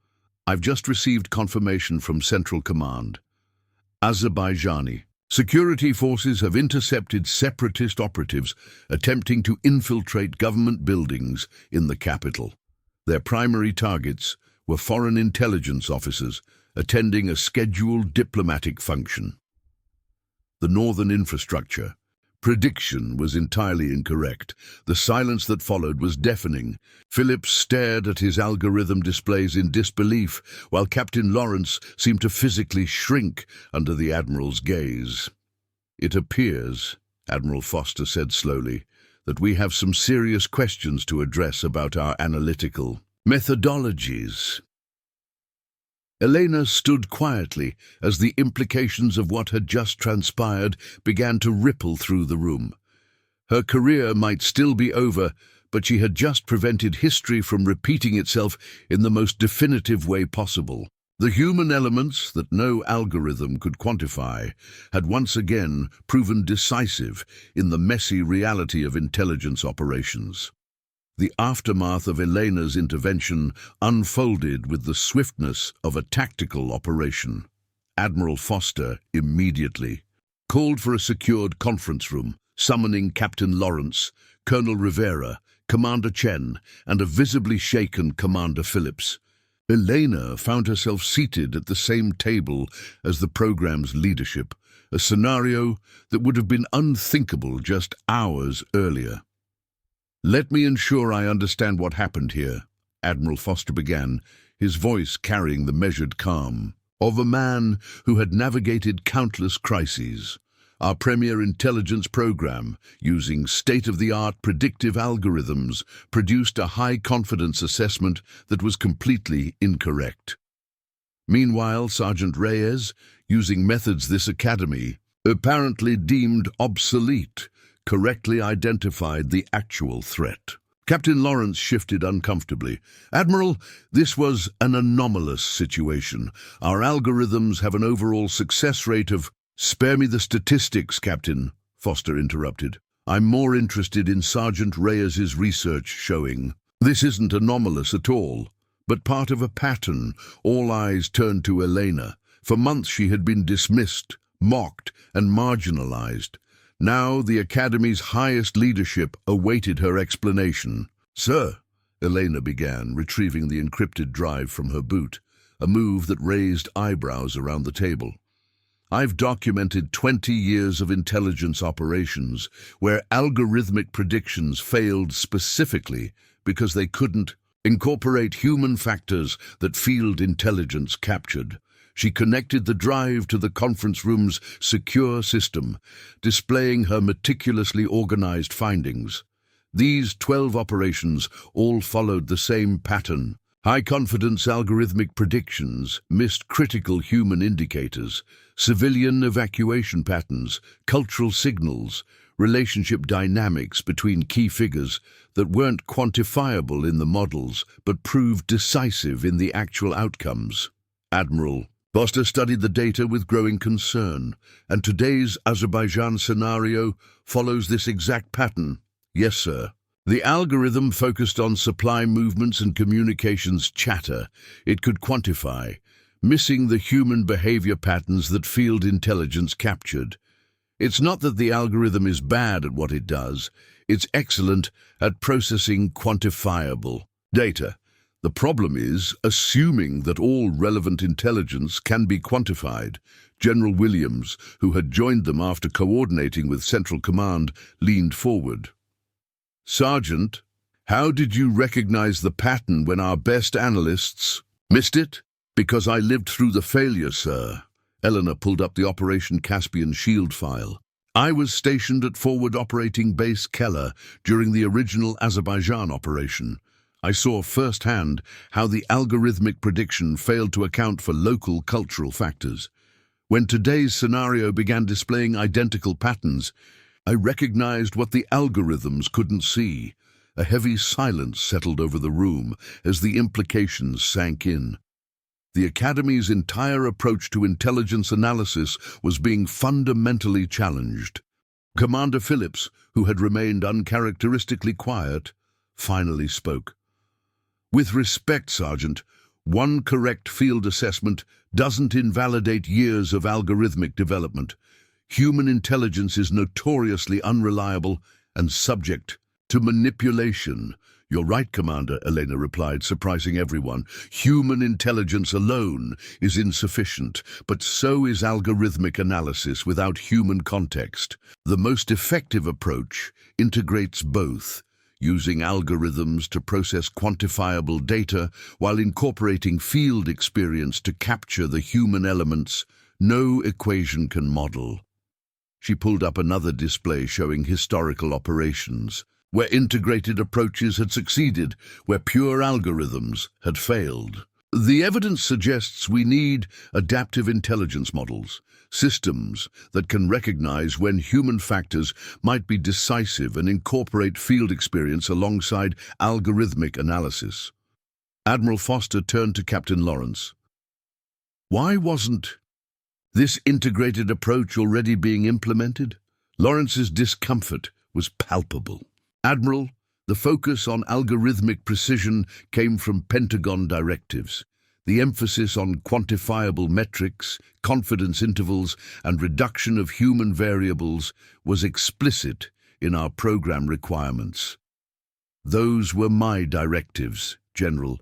I've just received confirmation from Central Command. Azerbaijani. Security forces have intercepted separatist operatives attempting to infiltrate government buildings in the capital. Their primary targets were foreign intelligence officers attending a scheduled diplomatic function. The northern infrastructure. Prediction was entirely incorrect. The silence that followed was deafening. Phillips stared at his algorithm displays in disbelief, while Captain Lawrence seemed to physically shrink under the Admiral's gaze. It appears, Admiral Foster said slowly, that we have some serious questions to address about our analytical methodologies. Elena stood quietly as the implications of what had just transpired began to ripple through the room. Her career might still be over, but she had just prevented history from repeating itself in the most definitive way possible. The human elements that no algorithm could quantify had once again proven decisive in the messy reality of intelligence operations. The aftermath of Elena's intervention unfolded with the swiftness of a tactical operation. Admiral Foster immediately called for a secured conference room, summoning Captain Lawrence, Colonel Rivera, Commander Chen, and a visibly shaken Commander Phillips. Elena found herself seated at the same table as the program's leadership, a scenario that would have been unthinkable just hours earlier. Let me ensure I understand what happened here, Admiral Foster began, his voice carrying the measured calm of a man who had navigated countless crises. Our premier intelligence program, using state-of-the-art predictive algorithms, produced a high-confidence assessment that was completely incorrect. Meanwhile, Sergeant Reyes, using methods this academy apparently deemed obsolete, correctly identified the actual threat. Captain Lawrence shifted uncomfortably. Admiral, this was an anomalous situation. Our algorithms have an overall success rate of— Spare me the statistics, Captain, Foster interrupted. I'm more interested in Sergeant Reyes's research showing. This isn't anomalous at all, but part of a pattern. All eyes turned to Elena. For months she had been dismissed, mocked, and marginalized. Now the Academy's highest leadership awaited her explanation. Sir, Elena began, retrieving the encrypted drive from her boot, a move that raised eyebrows around the table. I've documented 20 years of intelligence operations where algorithmic predictions failed specifically because they couldn't incorporate human factors that field intelligence captured. She connected the drive to the conference room's secure system, displaying her meticulously organized findings. These 12 operations all followed the same pattern. High-confidence algorithmic predictions missed critical human indicators, civilian evacuation patterns, cultural signals, relationship dynamics between key figures that weren't quantifiable in the models but proved decisive in the actual outcomes. Admiral Foster studied the data with growing concern, and today's Azerbaijan scenario follows this exact pattern. Yes, sir. The algorithm focused on supply movements and communications chatter it could quantify, missing the human behavior patterns that field intelligence captured. It's not that the algorithm is bad at what it does, it's excellent at processing quantifiable data. The problem is assuming that all relevant intelligence can be quantified. General Williams, who had joined them after coordinating with Central Command, leaned forward. "Sergeant, how did you recognize the pattern when our best analysts missed it?" "Because I lived through the failure, sir." Elena pulled up the Operation Caspian Shield file. "I was stationed at Forward Operating Base Keller during the original Azerbaijan operation. I saw firsthand how the algorithmic prediction failed to account for local cultural factors. When today's scenario began displaying identical patterns, I recognized what the algorithms couldn't see. A heavy silence settled over the room as the implications sank in. The Academy's entire approach to intelligence analysis was being fundamentally challenged. Commander Phillips, who had remained uncharacteristically quiet, finally spoke. "With respect, Sergeant, one correct field assessment doesn't invalidate years of algorithmic development. Human intelligence is notoriously unreliable and subject to manipulation." "You're right, Commander," Elena replied, surprising everyone. "Human intelligence alone is insufficient, but so is algorithmic analysis without human context. The most effective approach integrates both, using algorithms to process quantifiable data while incorporating field experience to capture the human elements no equation can model." She pulled up another display showing historical operations, where integrated approaches had succeeded, where pure algorithms had failed. "The evidence suggests we need adaptive intelligence models, systems that can recognize when human factors might be decisive and incorporate field experience alongside algorithmic analysis." Admiral Foster turned to Captain Lawrence. "Why wasn't this integrated approach already being implemented?" Lawrence's discomfort was palpable. "Admiral, the focus on algorithmic precision came from Pentagon directives. The emphasis on quantifiable metrics, confidence intervals, and reduction of human variables was explicit in our program requirements." "Those were my directives, General,"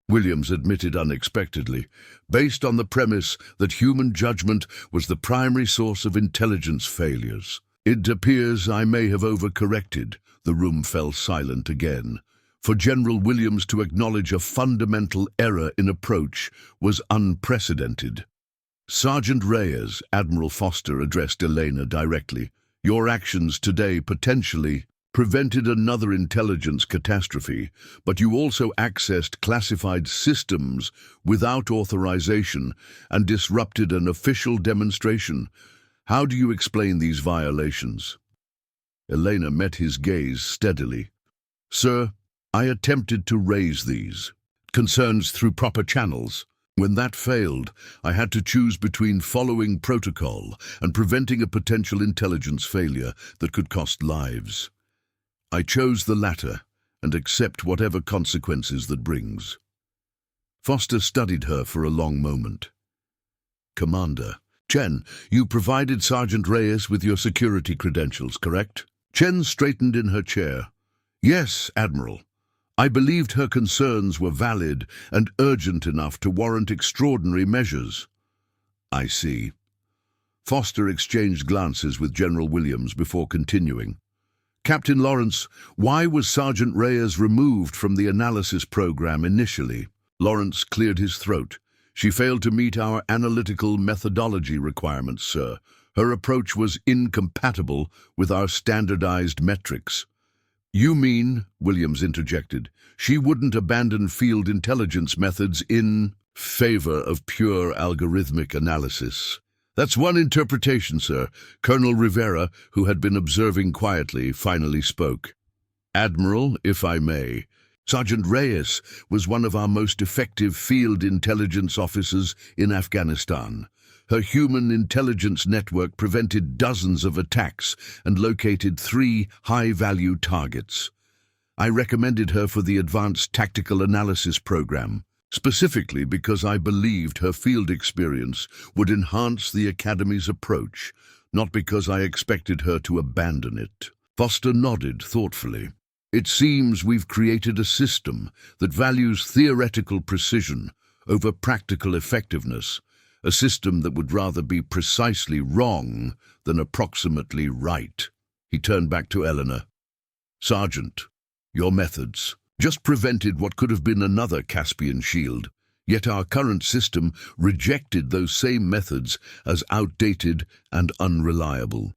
Williams admitted unexpectedly, "based on the premise that human judgment was the primary source of intelligence failures. It appears I may have overcorrected." The room fell silent again. For General Williams to acknowledge a fundamental error in approach was unprecedented. "Sergeant Reyes," Admiral Foster addressed Elena directly, "your actions today potentially prevented another intelligence catastrophe, but you also accessed classified systems without authorization and disrupted an official demonstration. How do you explain these violations?" Elena met his gaze steadily. "Sir, I attempted to raise these concerns through proper channels. When that failed, I had to choose between following protocol and preventing a potential intelligence failure that could cost lives. I chose the latter and accept whatever consequences that brings." Foster studied her for a long moment. "Commander, Chen, you provided Sergeant Reyes with your security credentials, correct?" Chen straightened in her chair. "Yes, Admiral. I believed her concerns were valid and urgent enough to warrant extraordinary measures." "I see." Foster exchanged glances with General Williams before continuing. "Captain Lawrence, why was Sergeant Reyes removed from the analysis program initially?" Lawrence cleared his throat. "She failed to meet our analytical methodology requirements, sir. Her approach was incompatible with our standardized metrics." "You mean," Williams interjected, "she wouldn't abandon field intelligence methods in favor of pure algorithmic analysis?" "That's one interpretation, sir." Colonel Rivera, who had been observing quietly, finally spoke. "Admiral, if I may, Sergeant Reyes was one of our most effective field intelligence officers in Afghanistan. Her human intelligence network prevented dozens of attacks and located 3 high-value targets. I recommended her for the Advanced Tactical Analysis Program, specifically because I believed her field experience would enhance the Academy's approach, not because I expected her to abandon it. Foster nodded thoughtfully. It seems we've created a system that values theoretical precision over practical effectiveness, a system that would rather be precisely wrong than approximately right. He turned back to Eleanor. Sergeant, your methods just prevented what could have been another Caspian shield, yet our current system rejected those same methods as outdated and unreliable.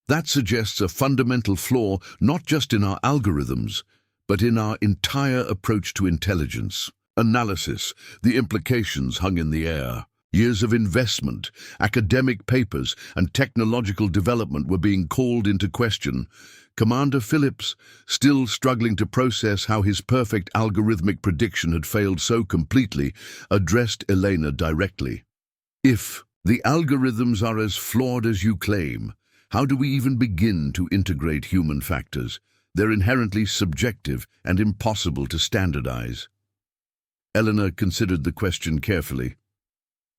That suggests a fundamental flaw not just in our algorithms, but in our entire approach to intelligence. Analysis, the implications hung in the air. Years of investment, academic papers, and technological development were being called into question. Commander Phillips, still struggling to process how his perfect algorithmic prediction had failed so completely, addressed Elena directly. If the algorithms are as flawed as you claim, how do we even begin to integrate human factors? They're inherently subjective and impossible to standardize. Eleanor considered the question carefully.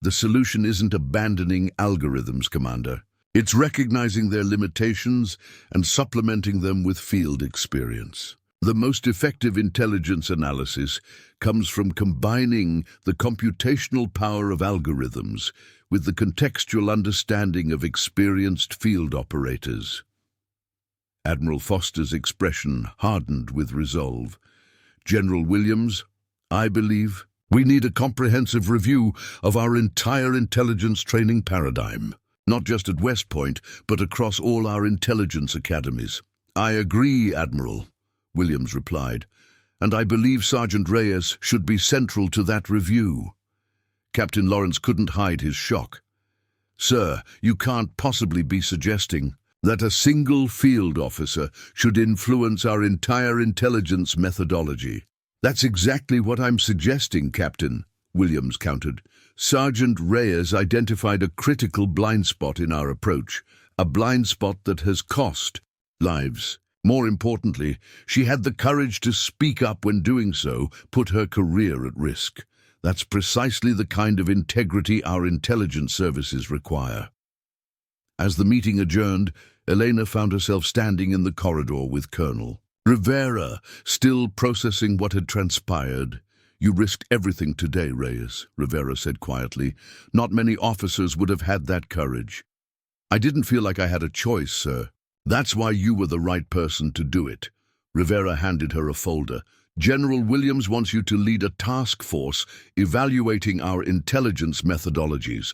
The solution isn't abandoning algorithms, Commander. It's recognizing their limitations and supplementing them with field experience. The most effective intelligence analysis comes from combining the computational power of algorithms with the contextual understanding of experienced field operators. Admiral Foster's expression hardened with resolve. General Williams, I believe we need a comprehensive review of our entire intelligence training paradigm, not just at Westpoint, but across all our intelligence academies. I agree, Admiral, Williams replied, and I believe Sergeant Reyes should be central to that review. Captain Lawrence couldn't hide his shock. Sir, you can't possibly be suggesting that a single field officer should influence our entire intelligence methodology. That's exactly what I'm suggesting, Captain, Williams countered. Sergeant Reyes identified a critical blind spot in our approach, a blind spot that has cost lives. More importantly, she had the courage to speak up when doing so put her career at risk. That's precisely the kind of integrity our intelligence services require. As the meeting adjourned, Elena found herself standing in the corridor with Colonel Rivera, still processing what had transpired. You risked everything today, Reyes, Rivera said quietly. Not many officers would have had that courage. I didn't feel like I had a choice, sir. That's why you were the right person to do it. Rivera handed her a folder. General Williams wants you to lead a task force evaluating our intelligence methodologies.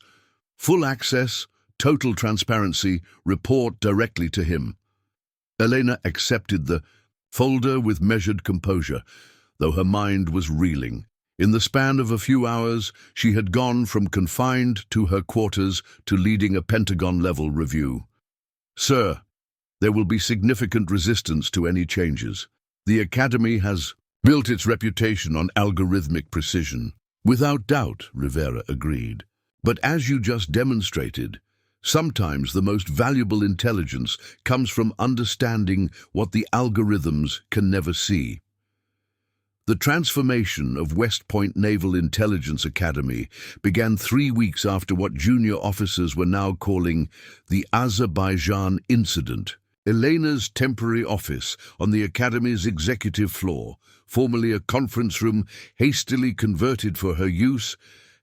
Full access, total transparency, report directly to him. Elena accepted the folder with measured composure, though her mind was reeling. In the span of a few hours, she had gone from confined to her quarters to leading a Pentagon-level review. Sir, there will be significant resistance to any changes. The Academy has built its reputation on algorithmic precision. Without doubt, Rivera agreed. But as you just demonstrated, sometimes the most valuable intelligence comes from understanding what the algorithms can never see. The transformation of Westpoint Naval Intelligence Academy began 3 weeks after what junior officers were now calling the Azerbaijan Incident. Elena's temporary office on the Academy's executive floor, formerly a conference room hastily converted for her use,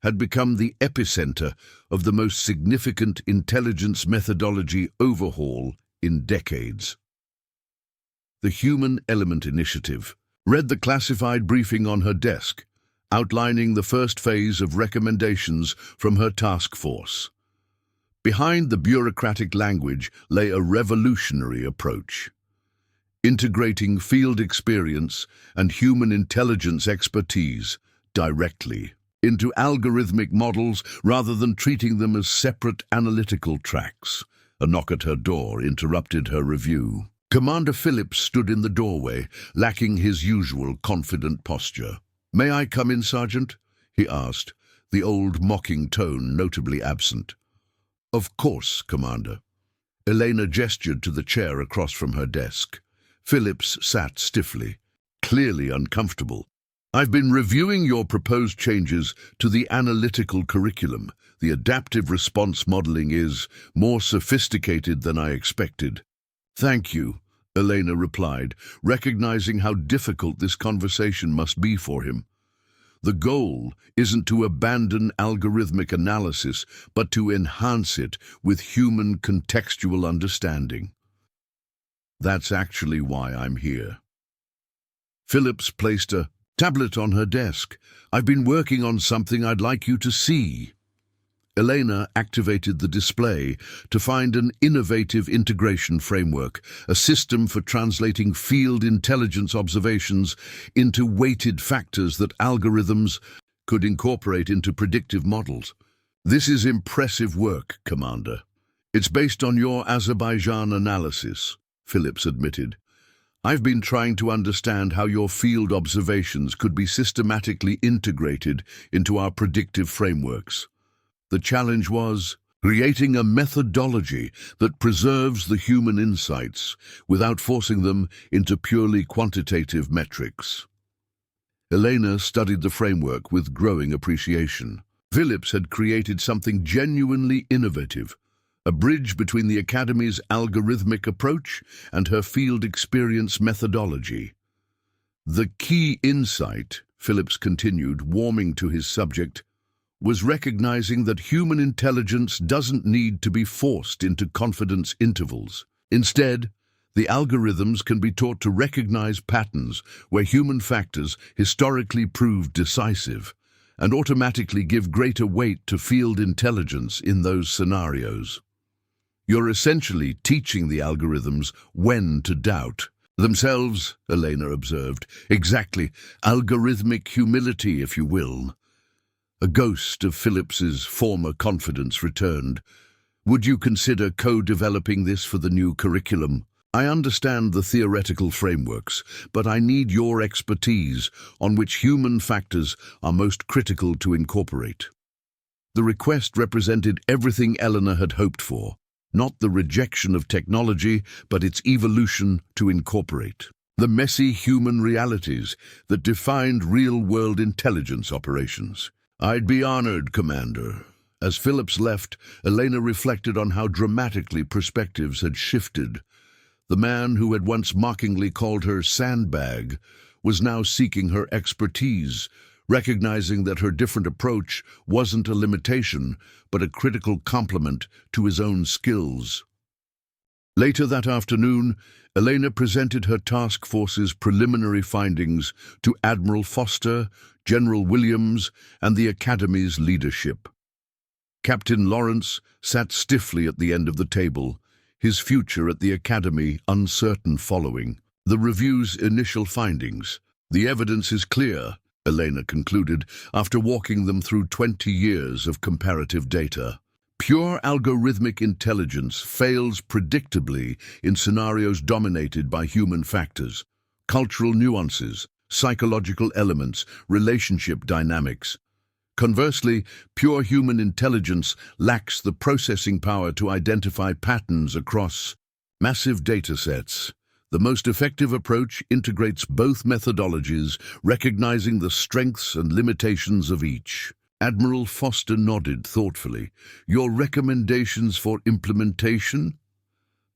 had become the epicenter of the most significant intelligence methodology overhaul in decades. The Human Element Initiative read the classified briefing on her desk, outlining the first phase of recommendations from her task force. Behind the bureaucratic language lay a revolutionary approach, integrating field experience and human intelligence expertise directly into algorithmic models rather than treating them as separate analytical tracks. A knock at her door interrupted her review. Commander Phillips stood in the doorway, lacking his usual confident posture. "May I come in, Sergeant?" he asked, the old mocking tone notably absent. "Of course, Commander." Elena gestured to the chair across from her desk. Phillips sat stiffly, clearly uncomfortable. I've been reviewing your proposed changes to the analytical curriculum. The adaptive response modeling is more sophisticated than I expected. Thank you, Elena replied, recognizing how difficult this conversation must be for him. The goal isn't to abandon algorithmic analysis, but to enhance it with human contextual understanding. That's actually why I'm here. Phillips placed a tablet on her desk. I've been working on something I'd like you to see. Elena activated the display to find an innovative integration framework, a system for translating field intelligence observations into weighted factors that algorithms could incorporate into predictive models. This is impressive work, Commander. It's based on your Azerbaijan analysis, Phillips admitted. I've been trying to understand how your field observations could be systematically integrated into our predictive frameworks. The challenge was creating a methodology that preserves the human insights without forcing them into purely quantitative metrics. Elena studied the framework with growing appreciation. Phillips had created something genuinely innovative, a bridge between the Academy's algorithmic approach and her field experience methodology. The key insight, Phillips continued, warming to his subject, was recognizing that human intelligence doesn't need to be forced into confidence intervals. Instead, the algorithms can be taught to recognize patterns where human factors historically proved decisive and automatically give greater weight to field intelligence in those scenarios. You're essentially teaching the algorithms when to doubt themselves, Elena observed. Exactly. Algorithmic humility, if you will. A ghost of Phillips's former confidence returned. Would you consider co-developing this for the new curriculum? I understand the theoretical frameworks, but I need your expertise on which human factors are most critical to incorporate. The request represented everything Elena had hoped for, not the rejection of technology, but its evolution to incorporate the messy human realities that defined real-world intelligence operations. I'd be honored, Commander. As Phillips left, Elena reflected on how dramatically perspectives had shifted. The man who had once mockingly called her Sandbag was now seeking her expertise, recognizing that her different approach wasn't a limitation, but a critical complement to his own skills. Later that afternoon, Elena presented her task force's preliminary findings to Admiral Foster, General Williams, and the Academy's leadership. Captain Lawrence sat stiffly at the end of the table, his future at the Academy uncertain following the review's initial findings. The evidence is clear, Elena concluded, after walking them through 20 years of comparative data. Pure algorithmic intelligence fails predictably in scenarios dominated by human factors, cultural nuances, psychological elements, relationship dynamics. Conversely, pure human intelligence lacks the processing power to identify patterns across massive datasets. The most effective approach integrates both methodologies, recognizing the strengths and limitations of each. Admiral Foster nodded thoughtfully. Your recommendations for implementation?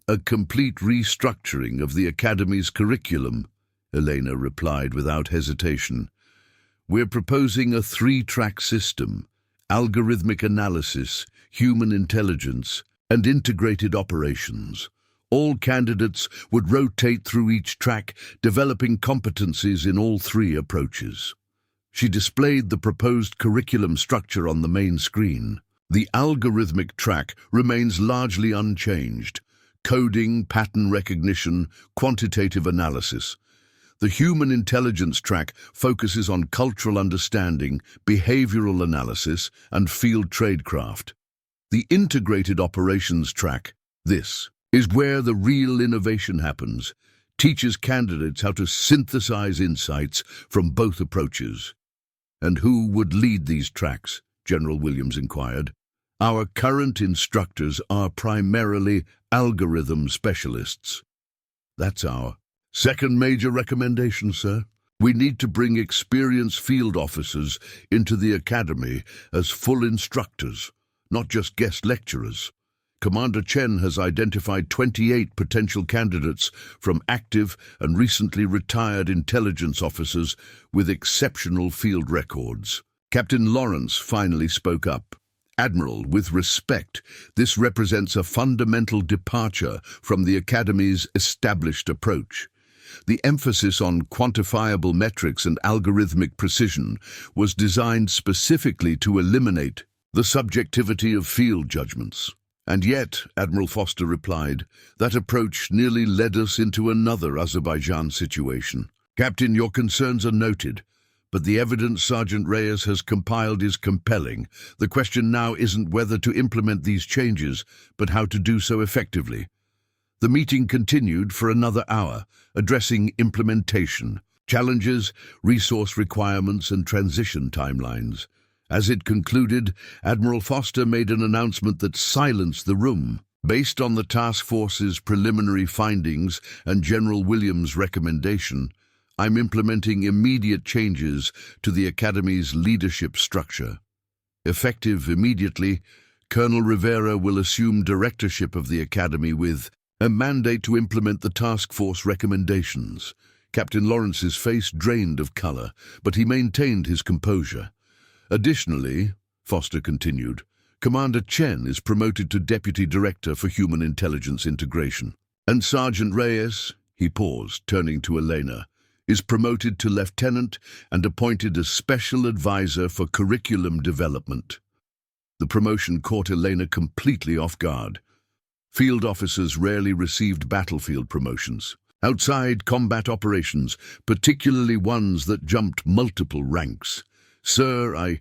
A complete restructuring of the Academy's curriculum, Elena replied without hesitation. We're proposing a 3-track system: algorithmic analysis, human intelligence, and integrated operations. All candidates would rotate through each track, developing competencies in all 3 approaches. She displayed the proposed curriculum structure on the main screen. The algorithmic track remains largely unchanged: coding, pattern recognition, quantitative analysis. The human intelligence track focuses on cultural understanding, behavioral analysis, and field tradecraft. The integrated operations track, this is where the real innovation happens, teaches candidates how to synthesize insights from both approaches. And who would lead these tracks? General Williams inquired. Our current instructors are primarily algorithm specialists. That's our second major recommendation, sir. We need to bring experienced field officers into the academy as full instructors, not just guest lecturers. Commander Chen has identified 28 potential candidates from active and recently retired intelligence officers with exceptional field records. Captain Lawrence finally spoke up. Admiral, with respect, this represents a fundamental departure from the Academy's established approach. The emphasis on quantifiable metrics and algorithmic precision was designed specifically to eliminate the subjectivity of field judgments. And yet, Admiral Foster replied, that approach nearly led us into another Azerbaijan situation. Captain, your concerns are noted, but the evidence Sergeant Reyes has compiled is compelling. The question now isn't whether to implement these changes, but how to do so effectively. The meeting continued for another hour, addressing implementation, challenges, resource requirements, and transition timelines. As it concluded, Admiral Foster made an announcement that silenced the room. Based on the task force's preliminary findings and General Williams' recommendation, I'm implementing immediate changes to the Academy's leadership structure. Effective immediately, Colonel Rivera will assume directorship of the Academy with a mandate to implement the task force recommendations. Captain Lawrence's face drained of color, but he maintained his composure. Additionally, Foster continued, Commander Chen is promoted to Deputy Director for Human Intelligence Integration. And Sergeant Reyes, he paused, turning to Elena, is promoted to Lieutenant and appointed as Special Advisor for Curriculum Development. The promotion caught Elena completely off guard. Field officers rarely received battlefield promotions. Outside combat operations, particularly ones that jumped multiple ranks. Sir,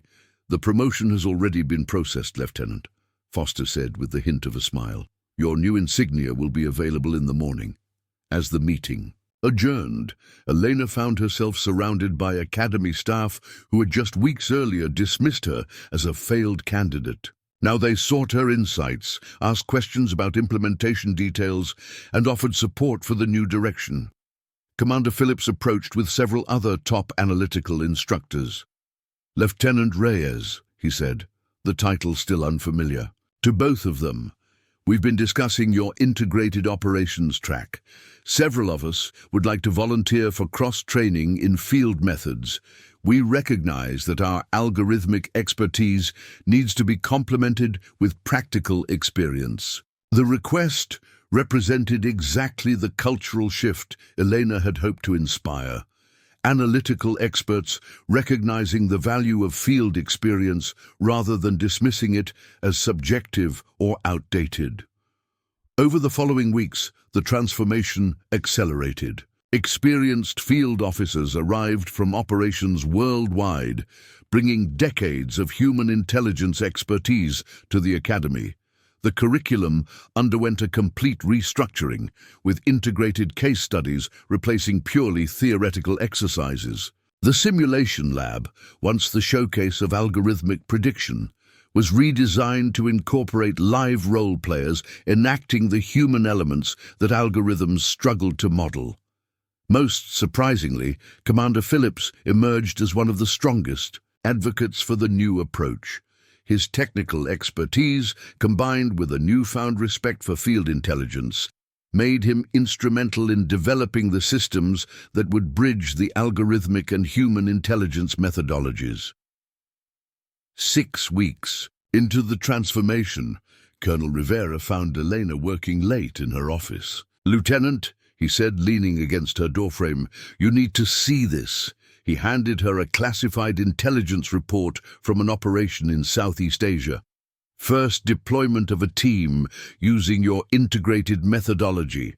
The promotion has already been processed, Lieutenant, Foster said with the hint of a smile. Your new insignia will be available in the morning. As the meeting adjourned, Elena found herself surrounded by Academy staff who had just weeks earlier dismissed her as a failed candidate. Now they sought her insights, asked questions about implementation details, and offered support for the new direction. Commander Phillips approached with several other top analytical instructors. Lieutenant Reyes, he said, the title still unfamiliar. To both of them, we've been discussing your integrated operations track. Several of us would like to volunteer for cross-training in field methods. We recognize that our algorithmic expertise needs to be complemented with practical experience. The request represented exactly the cultural shift Elena had hoped to inspire. Analytical experts recognizing the value of field experience rather than dismissing it as subjective or outdated. Over the following weeks, the transformation accelerated. Experienced field officers arrived from operations worldwide, bringing decades of human intelligence expertise to the Academy. The curriculum underwent a complete restructuring, with integrated case studies replacing purely theoretical exercises. The simulation lab, once the showcase of algorithmic prediction, was redesigned to incorporate live role players enacting the human elements that algorithms struggled to model. Most surprisingly, Commander Phillips emerged as one of the strongest advocates for the new approach. His technical expertise, combined with a newfound respect for field intelligence, made him instrumental in developing the systems that would bridge the algorithmic and human intelligence methodologies. 6 weeks into the transformation, Colonel Rivera found Elena working late in her office. "Lieutenant," he said, leaning against her doorframe, "you need to see this." He handed her a classified intelligence report from an operation in Southeast Asia. "First deployment of a team using your integrated methodology.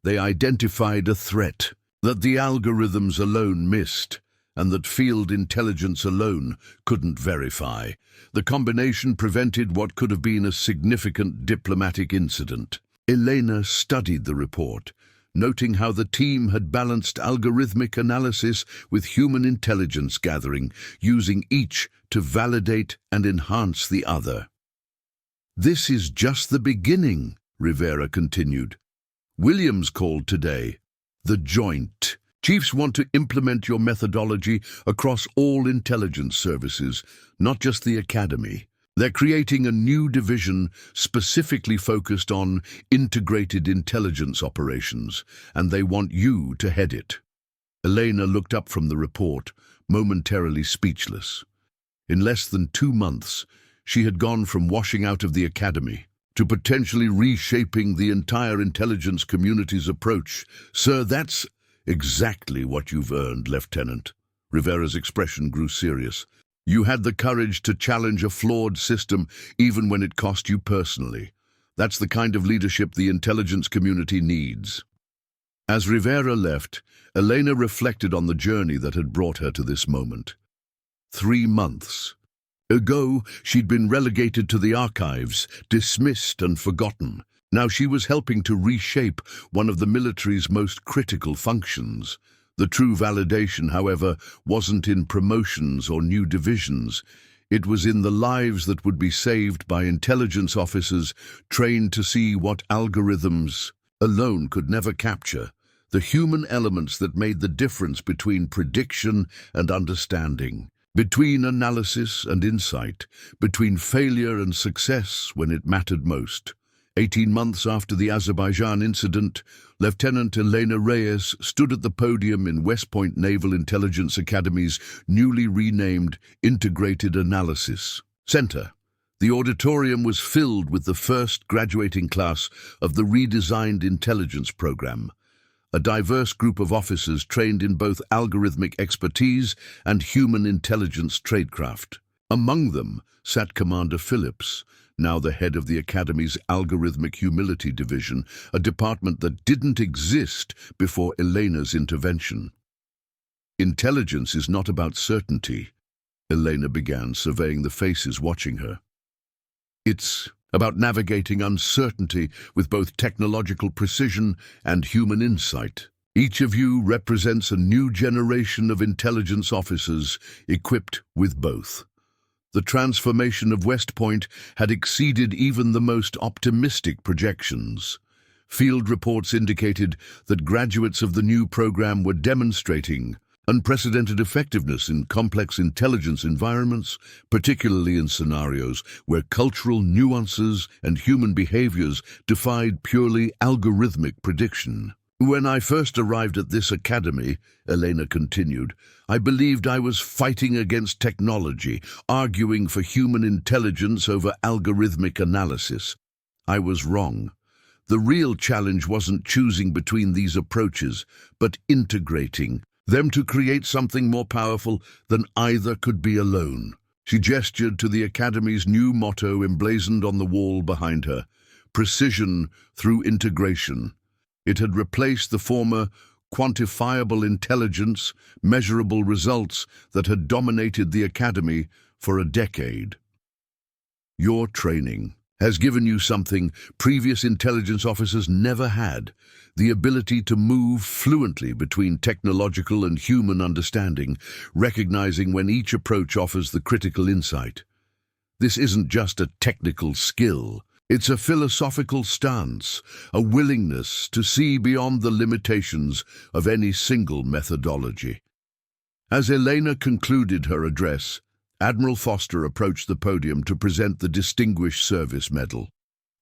They identified a threat that the algorithms alone missed, and that field intelligence alone couldn't verify. The combination prevented what could have been a significant diplomatic incident." Elena studied the report, noting how the team had balanced algorithmic analysis with human intelligence gathering, using each to validate and enhance the other. "This is just the beginning," Rivera continued. "Williams called today the joint Chiefs want to implement your methodology across all intelligence services, not just the Academy. They're creating a new division specifically focused on integrated intelligence operations, and they want you to head it. Elena looked up from the report, momentarily speechless. In less than 2 months, she had gone from washing out of the Academy to potentially reshaping the entire intelligence community's approach. Sir, that's exactly what you've earned, Lieutenant. Rivera's expression grew serious. You had the courage to challenge a flawed system even when it cost you personally. That's the kind of leadership the intelligence community needs. As Rivera left, Elena reflected on the journey that had brought her to this moment. 3 months ago, she'd been relegated to the archives, dismissed and forgotten. Now she was helping to reshape one of the military's most critical functions. The true validation, however, wasn't in promotions or new divisions. It was in the lives that would be saved by intelligence officers trained to see what algorithms alone could never capture, the human elements that made the difference between prediction and understanding, between analysis and insight, between failure and success when it mattered most. 18 months after the Azerbaijan incident, Lieutenant Elena Reyes stood at the podium in Westpoint Naval Intelligence Academy's newly renamed Integrated Analysis Center. The auditorium was filled with the first graduating class of the redesigned intelligence program, a diverse group of officers trained in both algorithmic expertise and human intelligence tradecraft. Among them sat Commander Phillips, now the head of the Academy's Algorithmic Humility Division, a department that didn't exist before Elena's intervention. Intelligence is not about certainty, Elena began, surveying the faces watching her. It's about navigating uncertainty with both technological precision and human insight. Each of you represents a new generation of intelligence officers equipped with both. The transformation of Westpoint had exceeded even the most optimistic projections. Field reports indicated that graduates of the new program were demonstrating unprecedented effectiveness in complex intelligence environments, particularly in scenarios where cultural nuances and human behaviors defied purely algorithmic prediction. When I first arrived at this academy, Elena continued, I believed I was fighting against technology, arguing for human intelligence over algorithmic analysis. I was wrong. The real challenge wasn't choosing between these approaches, but integrating them to create something more powerful than either could be alone. She gestured to the Academy's new motto emblazoned on the wall behind her, precision through integration. It had replaced the former quantifiable intelligence, measurable results that had dominated the Academy for a decade. Your training has given you something previous intelligence officers never had, the ability to move fluently between technological and human understanding, recognizing when each approach offers the critical insight. This isn't just a technical skill. It's a philosophical stance, a willingness to see beyond the limitations of any single methodology. As Elena concluded her address, Admiral Foster approached the podium to present the Distinguished Service Medal,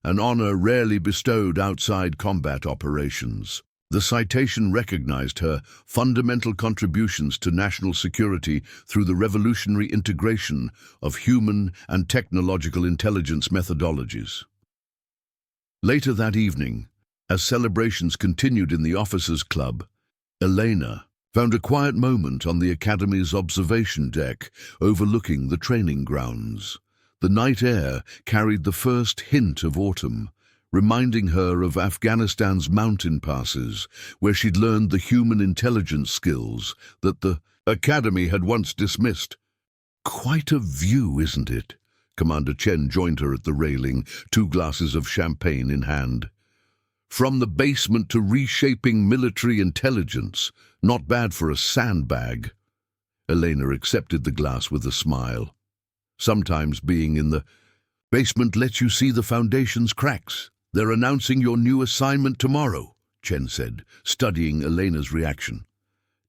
an honor rarely bestowed outside combat operations. The citation recognized her fundamental contributions to national security through the revolutionary integration of human and technological intelligence methodologies. Later that evening, as celebrations continued in the officers' club, Elena found a quiet moment on the Academy's observation deck overlooking the training grounds. The night air carried the first hint of autumn, reminding her of Afghanistan's mountain passes, where she'd learned the human intelligence skills that the Academy had once dismissed. Quite a view, isn't it? Commander Chen joined her at the railing, 2 glasses of champagne in hand. From the basement to reshaping military intelligence, not bad for a sandbag. Elena accepted the glass with a smile. Sometimes being in the basement lets you see the foundation's cracks. They're announcing your new assignment tomorrow, Chen said, studying Elena's reaction.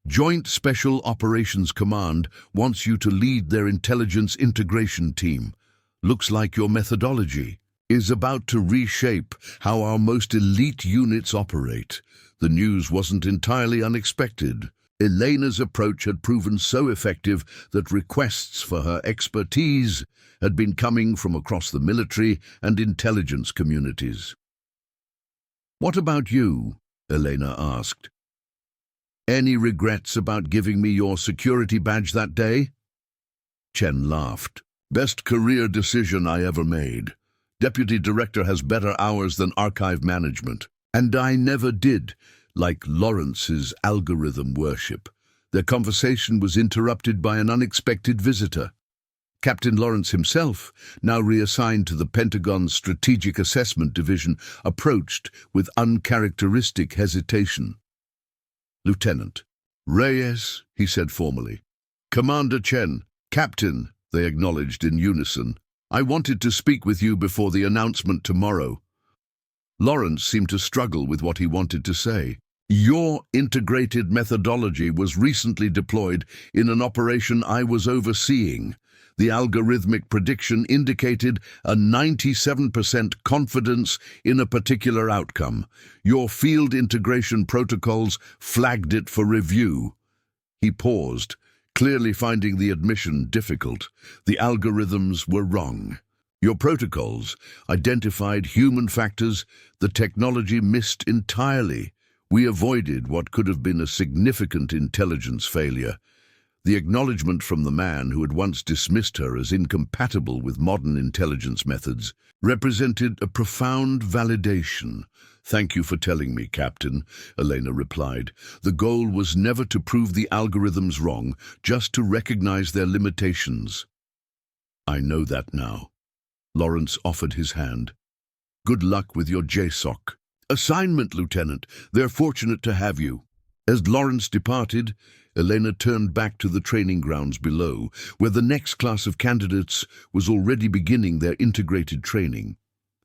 Joint Special Operations Command wants you to lead their intelligence integration team. Looks like your methodology is about to reshape how our most elite units operate. The news wasn't entirely unexpected. Elena's approach had proven so effective that requests for her expertise had been coming from across the military and intelligence communities. "What about you?" Elena asked. "Any regrets about giving me your security badge that day?" Chen laughed. "Best career decision I ever made. Deputy Director has better hours than archive management. And I never did like Lawrence's algorithm worship." Their conversation was interrupted by an unexpected visitor. Captain Lawrence himself, now reassigned to the Pentagon's Strategic Assessment Division, approached with uncharacteristic hesitation. "Lieutenant Reyes," he said formally. "Commander Chen." "Captain," they acknowledged in unison. "I wanted to speak with you before the announcement tomorrow." Lawrence seemed to struggle with what he wanted to say. "Your integrated methodology was recently deployed in an operation I was overseeing. The algorithmic prediction indicated a 97% confidence in a particular outcome. Your field integration protocols flagged it for review." He paused, clearly finding the admission difficult. "The algorithms were wrong. Your protocols identified human factors the technology missed entirely. We avoided what could have been a significant intelligence failure." The acknowledgement from the man who had once dismissed her as incompatible with modern intelligence methods represented a profound validation. "Thank you for telling me, Captain," Elena replied. "The goal was never to prove the algorithms wrong, just to recognize their limitations." "I know that now." Lawrence offered his hand. "Good luck with your JSOC assignment, Lieutenant. They're fortunate to have you." As Lawrence departed, Elena turned back to the training grounds below, where the next class of candidates was already beginning their integrated training.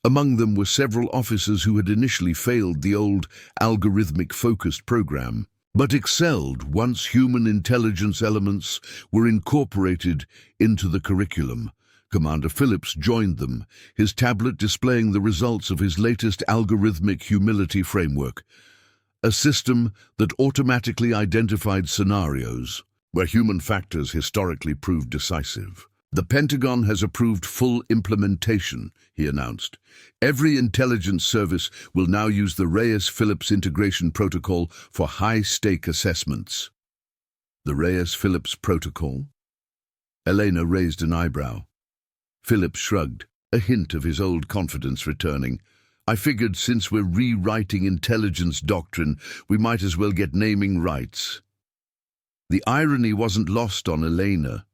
Among them were several officers who had initially failed the old algorithmic-focused program, but excelled once human intelligence elements were incorporated into the curriculum. Commander Phillips joined them, his tablet displaying the results of his latest algorithmic humility framework, a system that automatically identified scenarios where human factors historically proved decisive. "The Pentagon has approved full implementation," he announced. "Every intelligence service will now use the Reyes-Phillips Integration Protocol for high-stake assessments." "The Reyes-Phillips Protocol?" Elena raised an eyebrow. Phillips shrugged, a hint of his old confidence returning. "I figured since we're rewriting intelligence doctrine, we might as well get naming rights." The irony wasn't lost on Elena.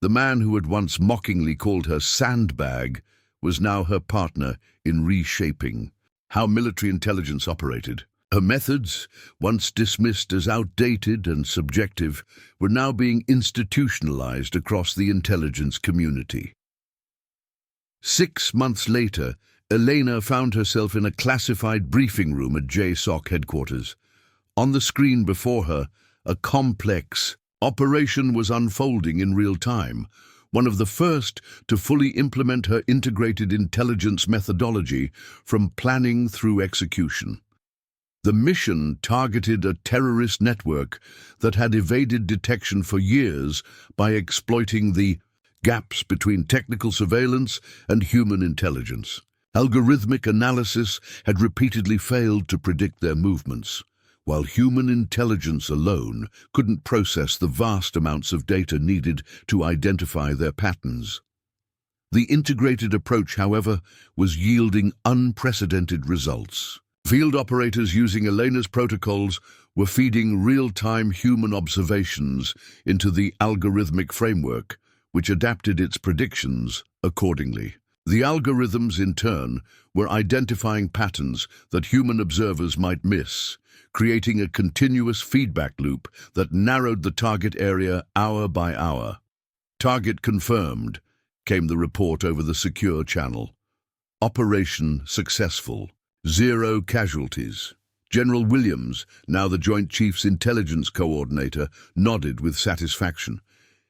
The man who had once mockingly called her Sandbag was now her partner in reshaping how military intelligence operated. Her methods, once dismissed as outdated and subjective, were now being institutionalized across the intelligence community. 6 months later, Elena found herself in a classified briefing room at JSOC headquarters. On the screen before her, a complex operation was unfolding in real time, one of the first to fully implement her integrated intelligence methodology from planning through execution. The mission targeted a terrorist network that had evaded detection for years by exploiting the gaps between technical surveillance and human intelligence. Algorithmic analysis had repeatedly failed to predict their movements, while human intelligence alone couldn't process the vast amounts of data needed to identify their patterns. The integrated approach, however, was yielding unprecedented results. Field operators using Elena's protocols were feeding real-time human observations into the algorithmic framework, which adapted its predictions accordingly. The algorithms, in turn, were identifying patterns that human observers might miss, creating a continuous feedback loop that narrowed the target area hour by hour. "Target confirmed," came the report over the secure channel. "Operation successful. 0 casualties." General Williams, now the Joint Chiefs Intelligence Coordinator, nodded with satisfaction.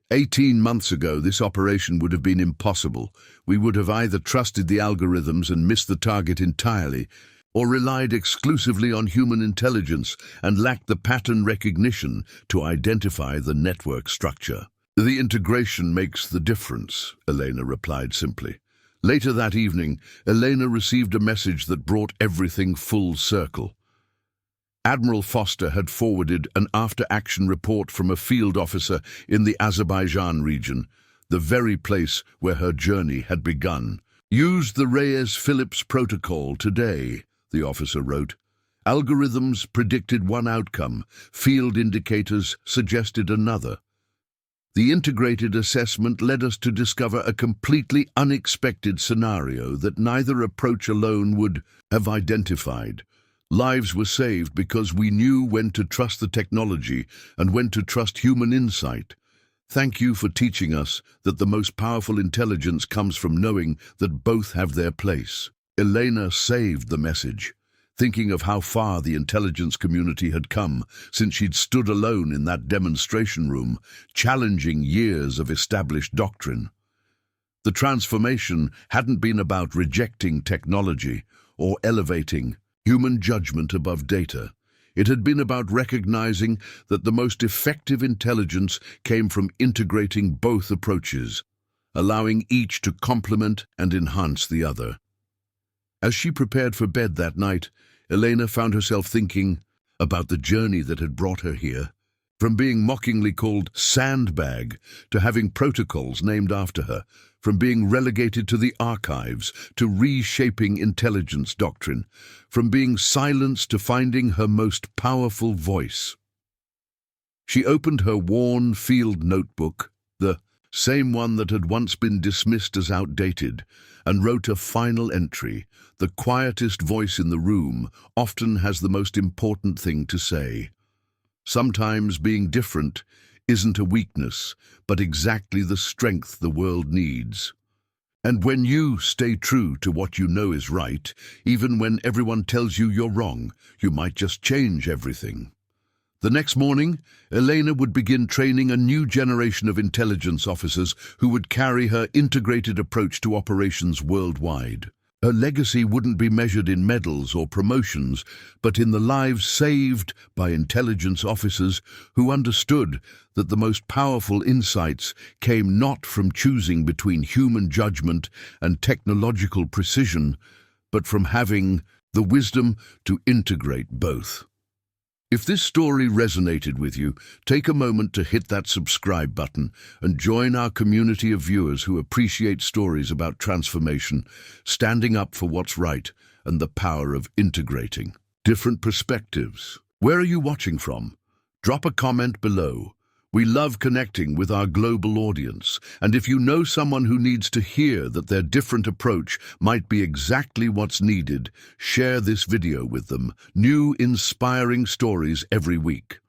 18 months ago, this operation would have been impossible. We would have either trusted the algorithms and missed the target entirely, or relied exclusively on human intelligence and lacked the pattern recognition to identify the network structure. The integration makes the difference, Elena replied simply. Later that evening, Elena received a message that brought everything full circle. Admiral Foster had forwarded an after-action report from a field officer in the Azerbaijan region, the very place where her journey had begun. "Used the Reyes-Phillips Protocol today," the officer wrote. "Algorithms predicted one outcome, field indicators suggested another. The integrated assessment led us to discover a completely unexpected scenario that neither approach alone would have identified. Lives were saved because we knew when to trust the technology and when to trust human insight. Thank you for teaching us that the most powerful intelligence comes from knowing that both have their place." Elena saved the message, thinking of how far the intelligence community had come since she'd stood alone in that demonstration room, challenging years of established doctrine. The transformation hadn't been about rejecting technology or elevating human judgment above data. It had been about recognizing that the most effective intelligence came from integrating both approaches, allowing each to complement and enhance the other. As she prepared for bed that night, Elena found herself thinking about the journey that had brought her here. From being mockingly called Sandbag to having protocols named after her, from being relegated to the archives to reshaping intelligence doctrine, from being silenced to finding her most powerful voice. She opened her worn field notebook, the same one that had once been dismissed as outdated, and wrote a final entry. "The quietest voice in the room often has the most important thing to say. Sometimes being different isn't a weakness, but exactly the strength the world needs. And when you stay true to what you know is right, even when everyone tells you you're wrong, you might just change everything." The next morning, Elena would begin training a new generation of intelligence officers who would carry her integrated approach to operations worldwide. Her legacy wouldn't be measured in medals or promotions, but in the lives saved by intelligence officers who understood that the most powerful insights came not from choosing between human judgment and technological precision, but from having the wisdom to integrate both. If this story resonated with you, take a moment to hit that subscribe button and join our community of viewers who appreciate stories about transformation, standing up for what's right, and the power of integrating different perspectives. Where are you watching from? Drop a comment below. We love connecting with our global audience, and if you know someone who needs to hear that their different approach might be exactly what's needed, share this video with them. New inspiring stories every week.